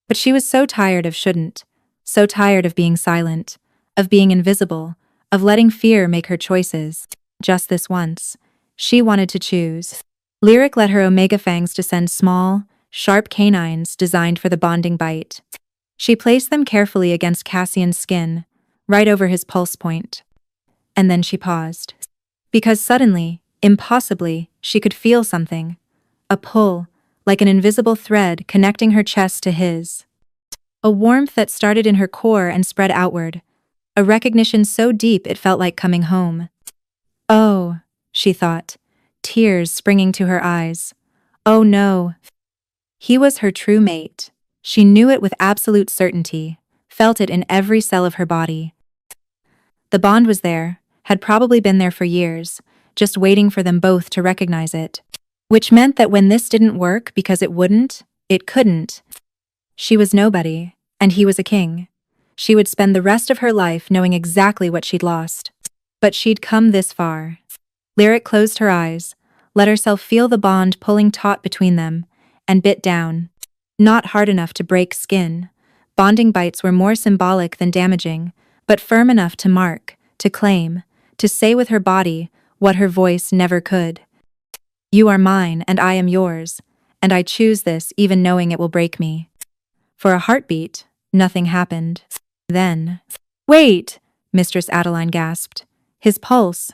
But she was so tired of shouldn't, so tired of being silent, of being invisible, of letting fear make her choices. Just this once, she wanted to choose. Lyric let her Omega fangs descend small, sharp canines designed for the bonding bite. She placed them carefully against Cassian's skin, right over his pulse point. And then she paused. Because suddenly, impossibly, she could feel something. A pull, like an invisible thread connecting her chest to his. A warmth that started in her core and spread outward. A recognition so deep it felt like coming home. Oh, she thought, tears springing to her eyes. Oh no. He was her true mate. She knew it with absolute certainty, felt it in every cell of her body. The bond was there, had probably been there for years, just waiting for them both to recognize it. Which meant that when this didn't work because it wouldn't, it couldn't. She was nobody, and he was a king. She would spend the rest of her life knowing exactly what she'd lost. But she'd come this far. Lyric closed her eyes, let herself feel the bond pulling taut between them, and bit down. Not hard enough to break skin. Bonding bites were more symbolic than damaging, but firm enough to mark, to claim, to say with her body what her voice never could. You are mine and I am yours, and I choose this even knowing it will break me. For a heartbeat, nothing happened. Then, wait, Mistress Adeline gasped. His pulse.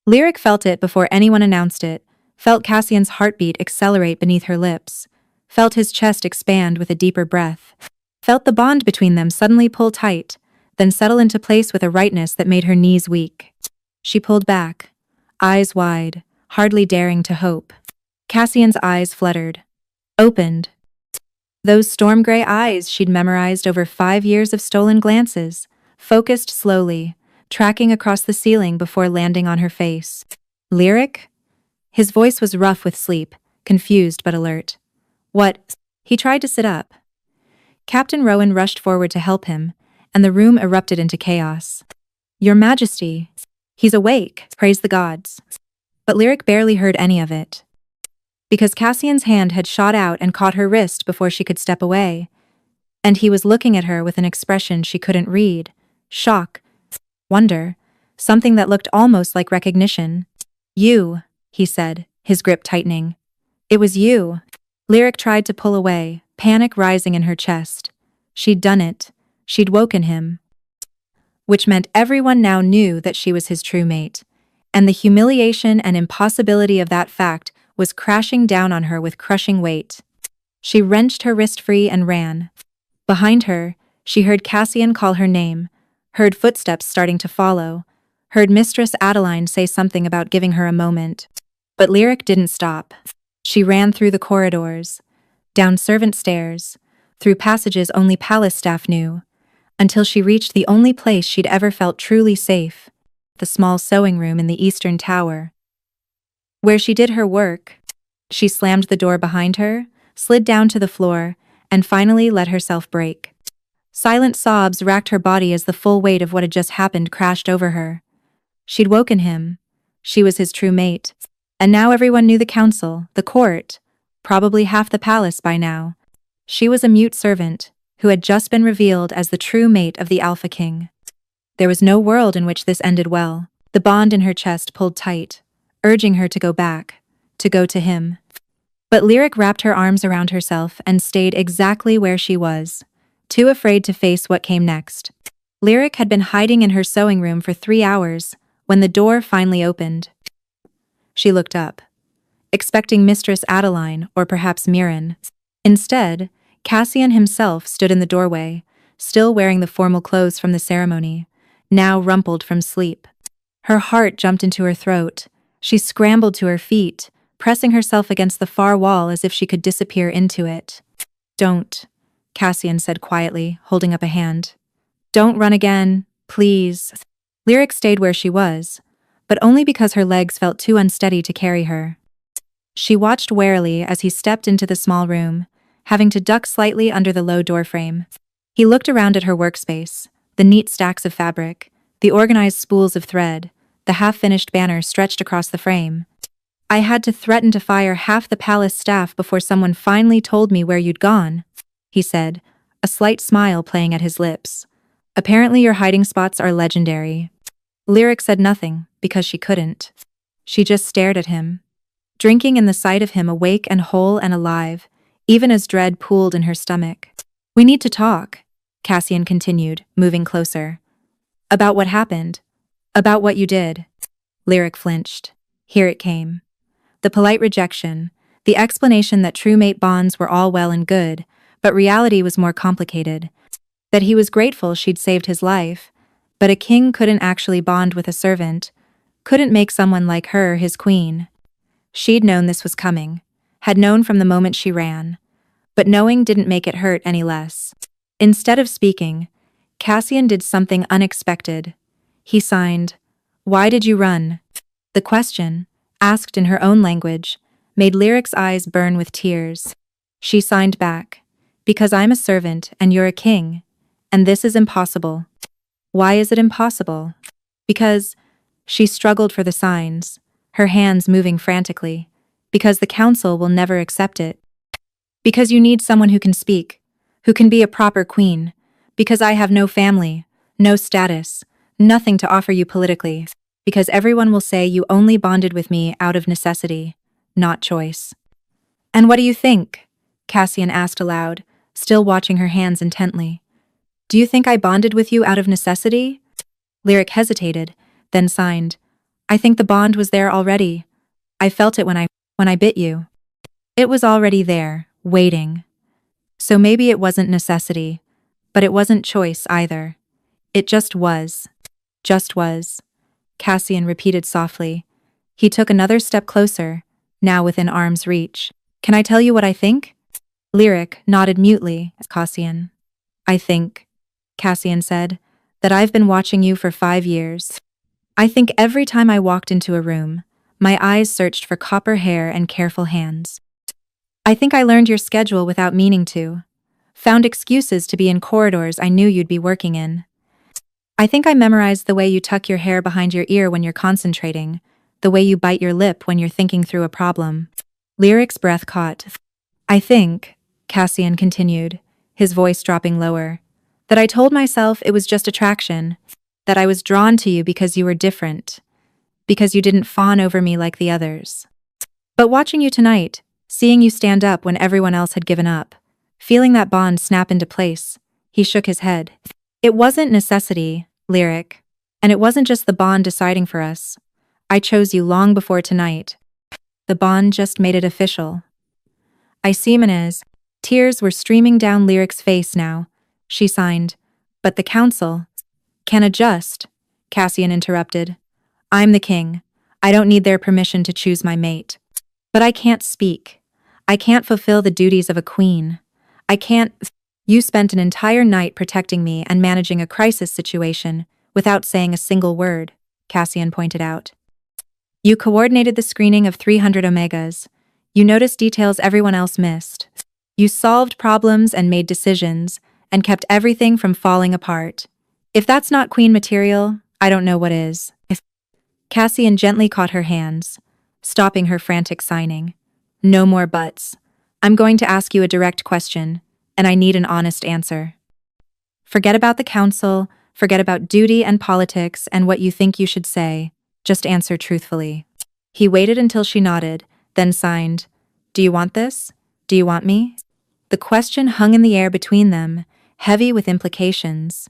Lyric felt it before anyone announced it, felt Cassian's heartbeat accelerate beneath her lips, felt his chest expand with a deeper breath, felt the bond between them suddenly pull tight, then settle into place with a rightness that made her knees weak. She pulled back, eyes wide, hardly daring to hope. Cassian's eyes fluttered, opened. Those storm-gray eyes she'd memorized over 5 years of stolen glances, focused slowly, tracking across the ceiling before landing on her face. Lyric? His voice was rough with sleep, confused but alert. What? He tried to sit up. Captain Rowan rushed forward to help him, and the room erupted into chaos. Your Majesty. He's awake, praise the gods. But Lyric barely heard any of it. Because Cassian's hand had shot out and caught her wrist before she could step away, and he was looking at her with an expression she couldn't read. Shock. Wonder. Something that looked almost like recognition. You, he said, his grip tightening. It was you. Lyric tried to pull away, panic rising in her chest. She'd done it. She'd woken him. Which meant everyone now knew that she was his true mate. And the humiliation and impossibility of that fact was crashing down on her with crushing weight. She wrenched her wrist free and ran. Behind her, she heard Cassian call her name, heard footsteps starting to follow, heard Mistress Adeline say something about giving her a moment. But Lyric didn't stop. She ran through the corridors, down servant stairs, through passages only palace staff knew, until she reached the only place she'd ever felt truly safe, the small sewing room in the eastern tower. Where she did her work. She slammed the door behind her, slid down to the floor, and finally let herself break. Silent sobs racked her body as the full weight of what had just happened crashed over her. She'd woken him. She was his true mate. And now everyone knew the council, the court, probably half the palace by now. She was a mute servant, who had just been revealed as the true mate of the Alpha King. There was no world in which this ended well. The bond in her chest pulled tight, urging her to go back, to go to him. But Lyric wrapped her arms around herself and stayed exactly where she was, too afraid to face what came next. Lyric had been hiding in her sewing room for 3 hours, when the door finally opened. She looked up, expecting Mistress Adeline or perhaps Mirren. Instead, Cassian himself stood in the doorway, still wearing the formal clothes from the ceremony, now rumpled from sleep. Her heart jumped into her throat. She scrambled to her feet, pressing herself against the far wall as if she could disappear into it. "Don't," Cassian said quietly, holding up a hand. "Don't run again, please." Lyric stayed where she was, but only because her legs felt too unsteady to carry her. She watched warily as he stepped into the small room, having to duck slightly under the low doorframe. He looked around at her workspace, the neat stacks of fabric, the organized spools of thread, the half-finished banner stretched across the frame. "I had to threaten to fire half the palace staff before someone finally told me where you'd gone," he said, a slight smile playing at his lips. "Apparently your hiding spots are legendary." Lyric said nothing, because she couldn't. She just stared at him, drinking in the sight of him awake and whole and alive, even as dread pooled in her stomach. "We need to talk," Cassian continued, moving closer. "About what happened. About what you did." Lyric flinched. Here it came. The polite rejection, the explanation that true mate bonds were all well and good, but reality was more complicated. That he was grateful she'd saved his life, but a king couldn't actually bond with a servant, couldn't make someone like her his queen. She'd known this was coming, had known from the moment she ran, but knowing didn't make it hurt any less. Instead of speaking, Cassian did something unexpected. He signed, "Why did you run?" The question, asked in her own language, made Lyric's eyes burn with tears. She signed back, "Because I'm a servant and you're a king, and this is impossible." "Why is it impossible?" "Because," she struggled for the signs, her hands moving frantically, "because the council will never accept it. Because you need someone who can speak, who can be a proper queen. Because I have no family, no status, nothing to offer you politically. Because everyone will say you only bonded with me out of necessity, not choice." "And what do you think?" Cassian asked aloud, still watching her hands intently. "Do you think I bonded with you out of necessity?" Lyric hesitated, then signed, "I think the bond was there already. I felt it when I bit you. It was already there, waiting. So maybe it wasn't necessity, but it wasn't choice either. It just was. Just was." Cassian repeated softly. He took another step closer, now within arm's reach. "Can I tell you what I think?" Lyric nodded mutely at Cassian. "I think," Cassian said, "that I've been watching you for 5 years. I think every time I walked into a room, my eyes searched for copper hair and careful hands. I think I learned your schedule without meaning to. Found excuses to be in corridors I knew you'd be working in. I think I memorized the way you tuck your hair behind your ear when you're concentrating, the way you bite your lip when you're thinking through a problem." Lyric's breath caught. "I think," Cassian continued, his voice dropping lower, "that I told myself it was just attraction, that I was drawn to you because you were different, because you didn't fawn over me like the others. But watching you tonight, seeing you stand up when everyone else had given up, feeling that bond snap into place," he shook his head. "It wasn't necessity, Lyric, and it wasn't just the bond deciding for us. I chose you long before tonight. The bond just made it official." "I see, Manez." Tears were streaming down Lyric's face now. She signed, "But the council can adjust," Cassian interrupted. "I'm the king. I don't need their permission to choose my mate. But I can't speak. I can't fulfill the duties of a queen. I can't—" "You spent an entire night protecting me and managing a crisis situation without saying a single word," Cassian pointed out. "You coordinated the screening of 300 Omegas. You noticed details everyone else missed. You solved problems and made decisions, and kept everything from falling apart. If that's not queen material, I don't know what is." Cassian gently caught her hands, stopping her frantic signing. "No more buts. I'm going to ask you a direct question, and I need an honest answer. Forget about the council, forget about duty and politics and what you think you should say. Just answer truthfully." He waited until she nodded, then signed, "Do you want this? Do you want me?" The question hung in the air between them, heavy with implications.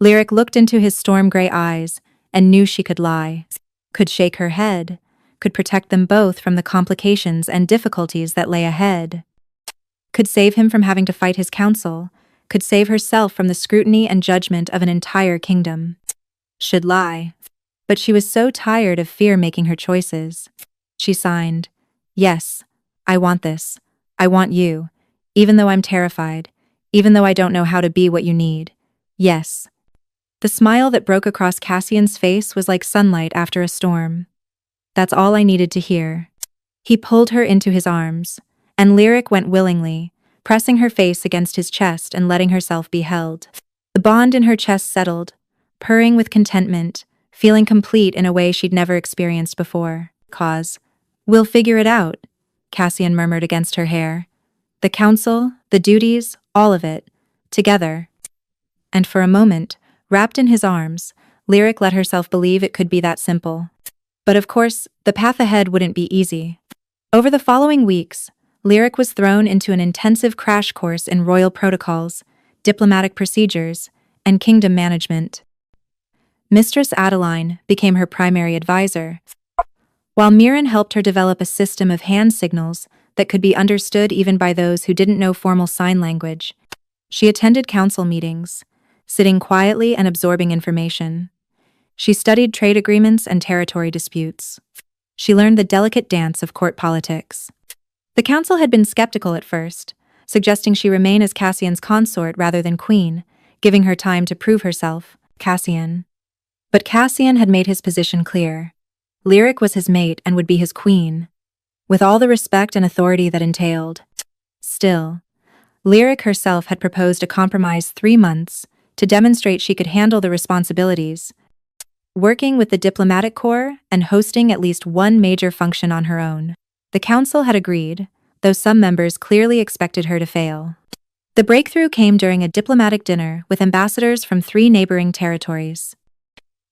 Lyric looked into his storm-gray eyes and knew she could lie, could shake her head, could protect them both from the complications and difficulties that lay ahead. Could save him from having to fight his council, could save herself from the scrutiny and judgment of an entire kingdom. Should lie. But she was so tired of fear making her choices. She signed, Yes, I want this. I want you. Even though I'm terrified. Even though I don't know how to be what you need. Yes. The smile that broke across Cassian's face was like sunlight after a storm. That's all I needed to hear. He pulled her into his arms, and Lyric went willingly, pressing her face against his chest and letting herself be held. The bond in her chest settled, purring with contentment, feeling complete in a way she'd never experienced before. We'll figure it out, Cassian murmured against her hair. The council, the duties, all of it, together. And for a moment, wrapped in his arms, Lyric let herself believe it could be that simple. But of course, the path ahead wouldn't be easy. Over the following weeks, Lyric was thrown into an intensive crash course in royal protocols, diplomatic procedures, and kingdom management. Mistress Adeline became her primary advisor, while Mirren helped her develop a system of hand signals that could be understood even by those who didn't know formal sign language. She attended council meetings, sitting quietly and absorbing information. She studied trade agreements and territory disputes. She learned the delicate dance of court politics. The council had been skeptical at first, suggesting she remain as Cassian's consort rather than queen, giving her time to prove herself, Cassian. But Cassian had made his position clear. Lyric was his mate and would be his queen, with all the respect and authority that entailed. Still, Lyric herself had proposed a compromise 3 months to demonstrate she could handle the responsibilities, working with the diplomatic corps and hosting at least one major function on her own. The council had agreed, though some members clearly expected her to fail. The breakthrough came during a diplomatic dinner with ambassadors from 3 neighboring territories.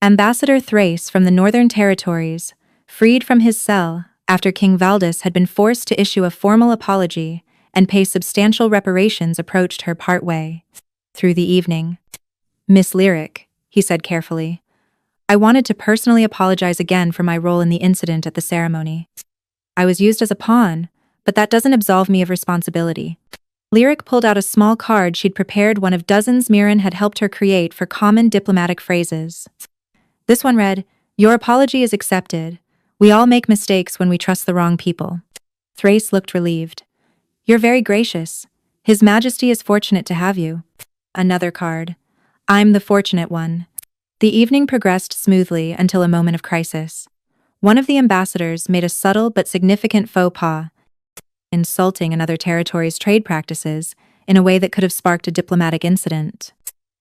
Ambassador Thrace from the Northern Territories, freed from his cell after King Valdis had been forced to issue a formal apology and pay substantial reparations, approached her partway through the evening. "Miss Lyric," he said carefully, "I wanted to personally apologize again for my role in the incident at the ceremony. I was used as a pawn, but that doesn't absolve me of responsibility." Lyric pulled out a small card she'd prepared, one of dozens Mirren had helped her create for common diplomatic phrases. This one read, "Your apology is accepted. We all make mistakes when we trust the wrong people." Thrace looked relieved. "You're very gracious. His Majesty is fortunate to have you." Another card. "I'm the fortunate one." The evening progressed smoothly until a moment of crisis. One of the ambassadors made a subtle but significant faux pas, insulting another territory's trade practices in a way that could have sparked a diplomatic incident.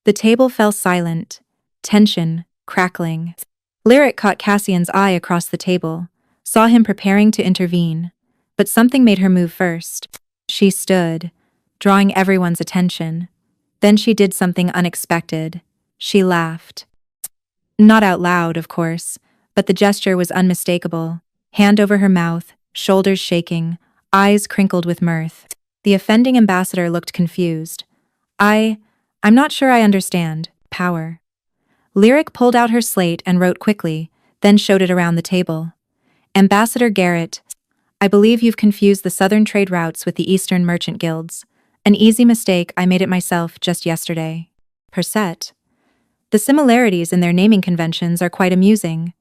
The table fell silent, tension crackling. Lyric caught Cassian's eye across the table, saw him preparing to intervene, but something made her move first. She stood, drawing everyone's attention. Then she did something unexpected. She laughed. Not out loud, of course, but the gesture was unmistakable. Hand over her mouth, shoulders shaking, eyes crinkled with mirth. The offending ambassador looked confused. I'm not sure I understand. Power." Lyric pulled out her slate and wrote quickly, then showed it around the table. "Ambassador Garrett, I believe you've confused the southern trade routes with the eastern merchant guilds. An easy mistake, I made it myself just yesterday." Perset. The similarities in their naming conventions are quite amusing.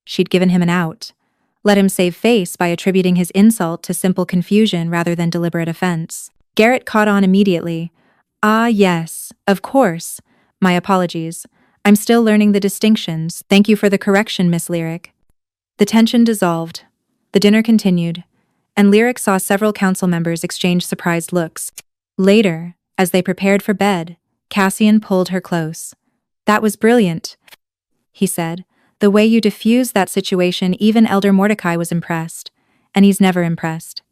She'd given him an out. Let him save face by attributing his insult to simple confusion rather than deliberate offense. Garrett caught on immediately. "Ah, yes, of course. My apologies. I'm still learning the distinctions. Thank you for the correction, Miss Lyric." The tension dissolved. The dinner continued, and Lyric saw several council members exchange surprised looks. Later, as they prepared for bed, Cassian pulled her close. "That was brilliant," he said. "The way you diffused that situation, even Elder Mordecai was impressed. And he's never impressed."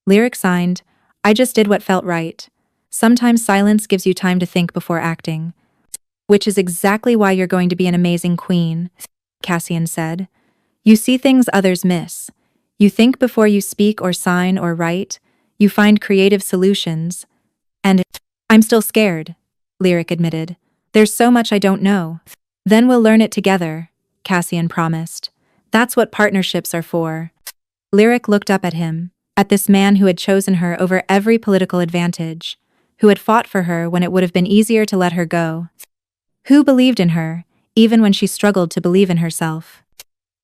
Lyric signed. "I just did what felt right. Sometimes silence gives you time to think before acting." "Which is exactly why you're going to be an amazing queen," Cassian said. "You see things others miss. You think before you speak or sign or write. You find creative solutions. And I'm still scared," Lyric admitted. "There's so much I don't know." "Then we'll learn it together," Cassian promised. "That's what partnerships are for." Lyric looked up at him, at this man who had chosen her over every political advantage, who had fought for her when it would have been easier to let her go, who believed in her, even when she struggled to believe in herself.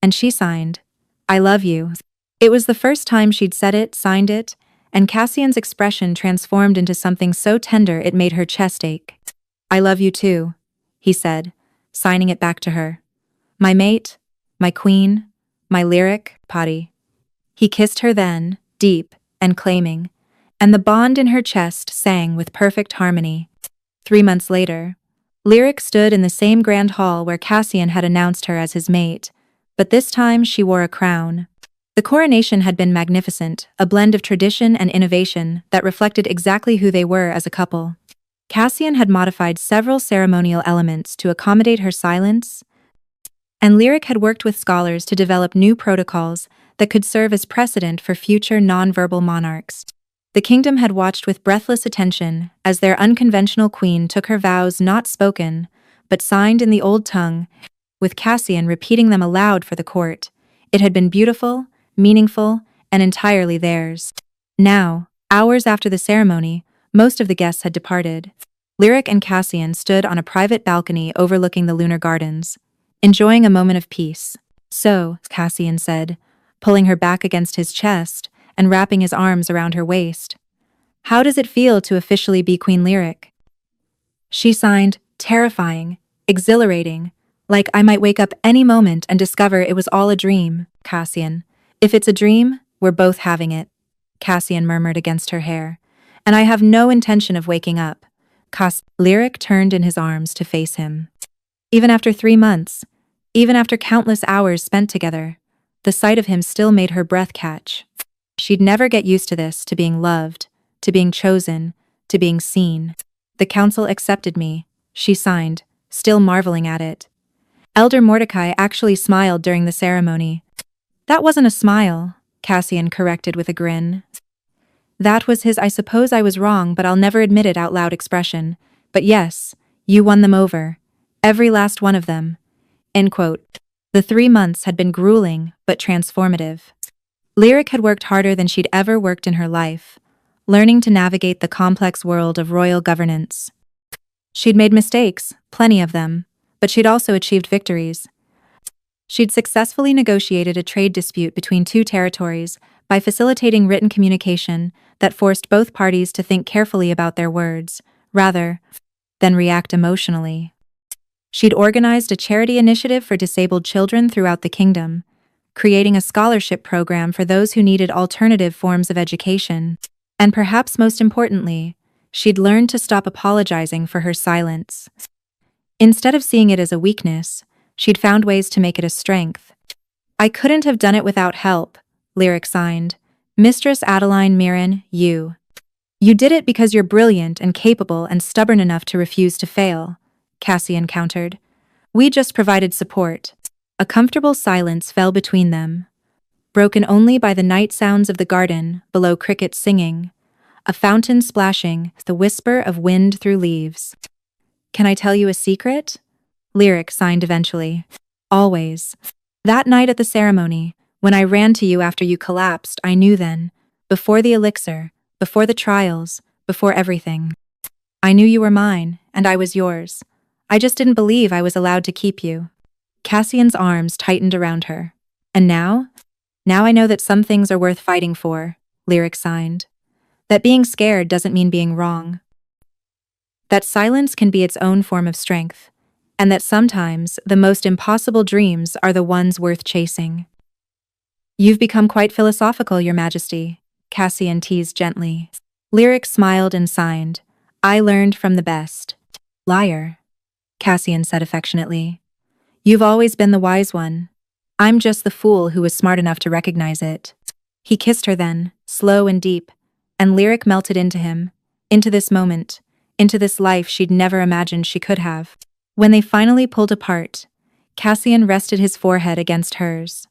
And she signed, "I love you." It was the first time she'd said it, signed it, and Cassian's expression transformed into something so tender it made her chest ache. "I love you too," he said, signing it back to her. "My mate, my queen, my lyric potty." He kissed her then, deep and claiming, and the bond in her chest sang with perfect harmony. 3 months later, Lyric stood in the same grand hall where Cassian had announced her as his mate, but this time she wore a crown. The coronation had been magnificent, a blend of tradition and innovation that reflected exactly who they were as a couple. Cassian had modified several ceremonial elements to accommodate her silence, and Lyric had worked with scholars to develop new protocols that could serve as precedent for future non-verbal monarchs. The kingdom had watched with breathless attention as their unconventional queen took her vows not spoken, but signed in the old tongue, with Cassian repeating them aloud for the court. It had been beautiful, meaningful, and entirely theirs. Now, hours after the ceremony, most of the guests had departed. Lyric and Cassian stood on a private balcony overlooking the lunar gardens, enjoying a moment of peace. "So," Cassian said, pulling her back against his chest and wrapping his arms around her waist, "how does it feel to officially be Queen Lyric?" She signed, "Terrifying, exhilarating, like I might wake up any moment and discover it was all a dream." "Cassian, if it's a dream, we're both having it," Cassian murmured against her hair, "and I have no intention of waking up." Lyric turned in his arms to face him. Even after 3 months, even after countless hours spent together, the sight of him still made her breath catch. She'd never get used to this, to being loved, to being chosen, to being seen. "The council accepted me," she signed, still marveling at it. Elder Mordecai actually smiled during the ceremony. "That wasn't a smile," Cassian corrected with a grin. "That was his 'I suppose I was wrong but I'll never admit it out loud' expression. But yes, you won them over. Every last one of them." End quote. The 3 months had been grueling but transformative. Lyric had worked harder than she'd ever worked in her life, learning to navigate the complex world of royal governance. She'd made mistakes, plenty of them, but she'd also achieved victories. She'd successfully negotiated a trade dispute between two territories by facilitating written communication that forced both parties to think carefully about their words, rather than react emotionally. She'd organized a charity initiative for disabled children throughout the kingdom, creating a scholarship program for those who needed alternative forms of education. And perhaps most importantly, she'd learned to stop apologizing for her silence. Instead of seeing it as a weakness, she'd found ways to make it a strength. "I couldn't have done it without help," Lyric signed. "Mistress Adeline Mirren, you did it because you're brilliant and capable and stubborn enough to refuse to fail," Cassian countered. "We just provided support." A comfortable silence fell between them, broken only by the night sounds of the garden below, crickets singing, a fountain splashing, the whisper of wind through leaves. "Can I tell you a secret?" Lyric signed eventually. "Always. That night at the ceremony, when I ran to you after you collapsed, I knew then, before the elixir, before the trials, before everything. I knew you were mine, and I was yours. I just didn't believe I was allowed to keep you." Cassian's arms tightened around her. "And now? Now I know that some things are worth fighting for," Lyric signed. "That being scared doesn't mean being wrong. That silence can be its own form of strength, and that sometimes the most impossible dreams are the ones worth chasing." "You've become quite philosophical, Your Majesty," Cassian teased gently. Lyric smiled and signed. "I learned from the best." "Liar," Cassian said affectionately. "You've always been the wise one. I'm just the fool who was smart enough to recognize it." He kissed her then, slow and deep, and Lyric melted into him, into this moment, into this life she'd never imagined she could have. When they finally pulled apart, Cassian rested his forehead against hers.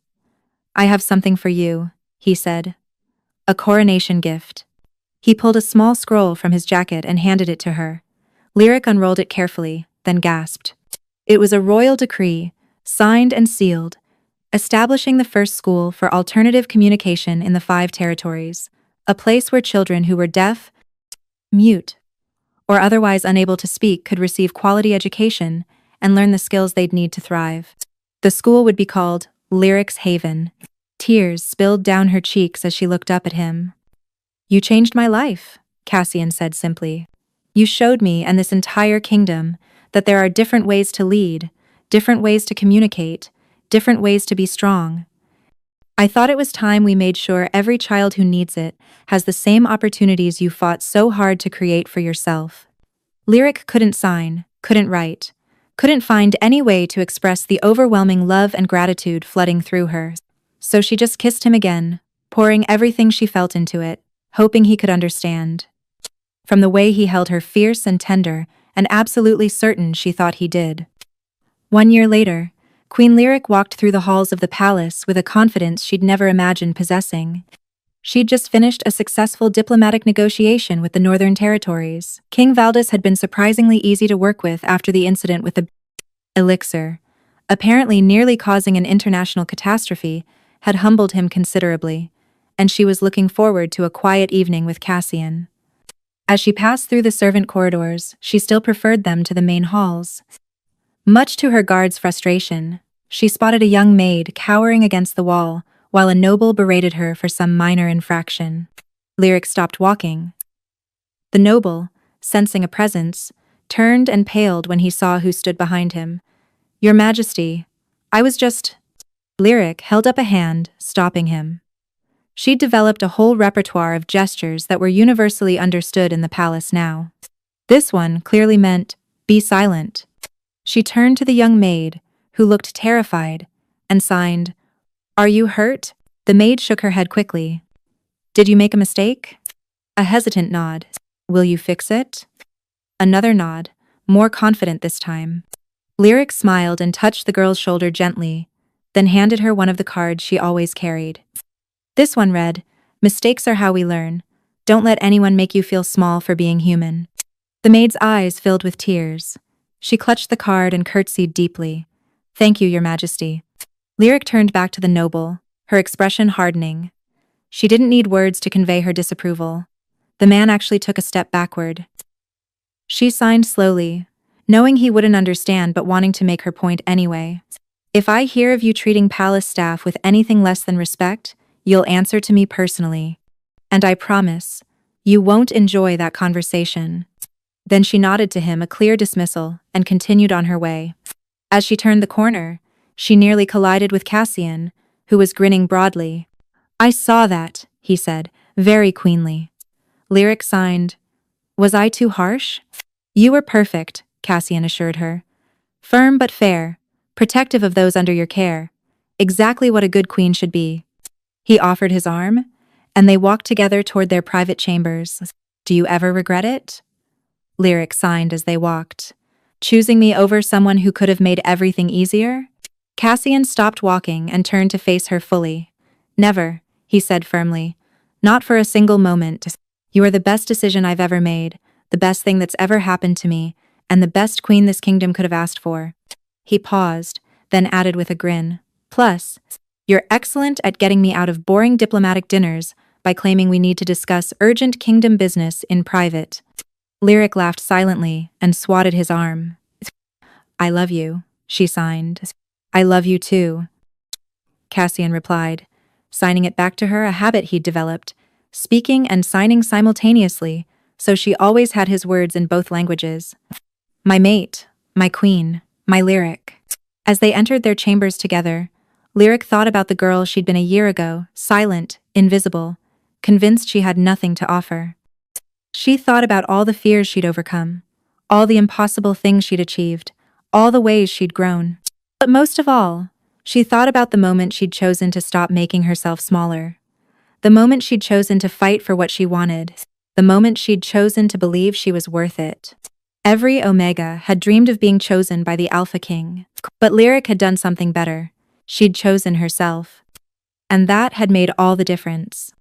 "I have something for you," he said. "A coronation gift." He pulled a small scroll from his jacket and handed it to her. Lyric unrolled it carefully, then gasped. It was a royal decree, signed and sealed, establishing the first school for alternative communication in the 5 territories, a place where children who were deaf, mute, or otherwise unable to speak could receive quality education and learn the skills they'd need to thrive. The school would be called Lyric's Haven. Tears spilled down her cheeks as she looked up at him. "You changed my life," Cassian said simply. "You showed me and this entire kingdom that there are different ways to lead, different ways to communicate, different ways to be strong. I thought it was time we made sure every child who needs it has the same opportunities you fought so hard to create for yourself." Lyric couldn't sign, couldn't write, couldn't find any way to express the overwhelming love and gratitude flooding through her. So she just kissed him again, pouring everything she felt into it, hoping he could understand. From the way he held her fierce and tender, and absolutely certain she thought he did. 1 year later, Queen Lyric walked through the halls of the palace with a confidence she'd never imagined possessing. She'd just finished a successful diplomatic negotiation with the Northern Territories. King Valdis had been surprisingly easy to work with after the incident with the elixir, apparently nearly causing an international catastrophe, had humbled him considerably, and she was looking forward to a quiet evening with Cassian. As she passed through the servant corridors, she still preferred them to the main halls. Much to her guard's frustration, she spotted a young maid cowering against the wall, while a noble berated her for some minor infraction. Lyric stopped walking. The noble, sensing a presence, turned and paled when he saw who stood behind him. "Your Majesty, I was just—" Lyric held up a hand, stopping him. She'd developed a whole repertoire of gestures that were universally understood in the palace now. This one clearly meant, "Be silent." She turned to the young maid, who looked terrified, and signed, "Are you hurt?" The maid shook her head quickly. "Did you make a mistake?" A hesitant nod. "Will you fix it?" Another nod, more confident this time. Lyric smiled and touched the girl's shoulder gently, then handed her one of the cards she always carried. This one read, "Mistakes are how we learn. Don't let anyone make you feel small for being human." The maid's eyes filled with tears. She clutched the card and curtsied deeply. "Thank you, Your Majesty." Lyric turned back to the noble, her expression hardening. She didn't need words to convey her disapproval. The man actually took a step backward. She signed slowly, knowing he wouldn't understand but wanting to make her point anyway. "If I hear of you treating palace staff with anything less than respect, you'll answer to me personally. And I promise, you won't enjoy that conversation." Then she nodded to him a clear dismissal and continued on her way. As she turned the corner, she nearly collided with Cassian, who was grinning broadly. "I saw that," he said, very queenly. Lyric signed. "Was I too harsh?" "You were perfect," Cassian assured her. "Firm but fair, protective of those under your care. Exactly what a good queen should be." He offered his arm, and they walked together toward their private chambers. "Do you ever regret it?" Lyric signed as they walked. "Choosing me over someone who could have made everything easier?" Cassian stopped walking and turned to face her fully. "Never," he said firmly. "Not for a single moment. You are the best decision I've ever made, the best thing that's ever happened to me, and the best queen this kingdom could have asked for." He paused, then added with a grin. "Plus, you're excellent at getting me out of boring diplomatic dinners by claiming we need to discuss urgent kingdom business in private." Lyric laughed silently and swatted his arm. "I love you," she signed. "I love you too," Cassian replied, signing it back to her, a habit he'd developed, speaking and signing simultaneously, so she always had his words in both languages. "My mate, my queen, my Lyric." As they entered their chambers together, Lyric thought about the girl she'd been a year ago, silent, invisible, convinced she had nothing to offer. She thought about all the fears she'd overcome, all the impossible things she'd achieved, all the ways she'd grown. But most of all, she thought about the moment she'd chosen to stop making herself smaller. The moment she'd chosen to fight for what she wanted. The moment she'd chosen to believe she was worth it. Every Omega had dreamed of being chosen by the Alpha King. But Lyric had done something better. She'd chosen herself. And that had made all the difference.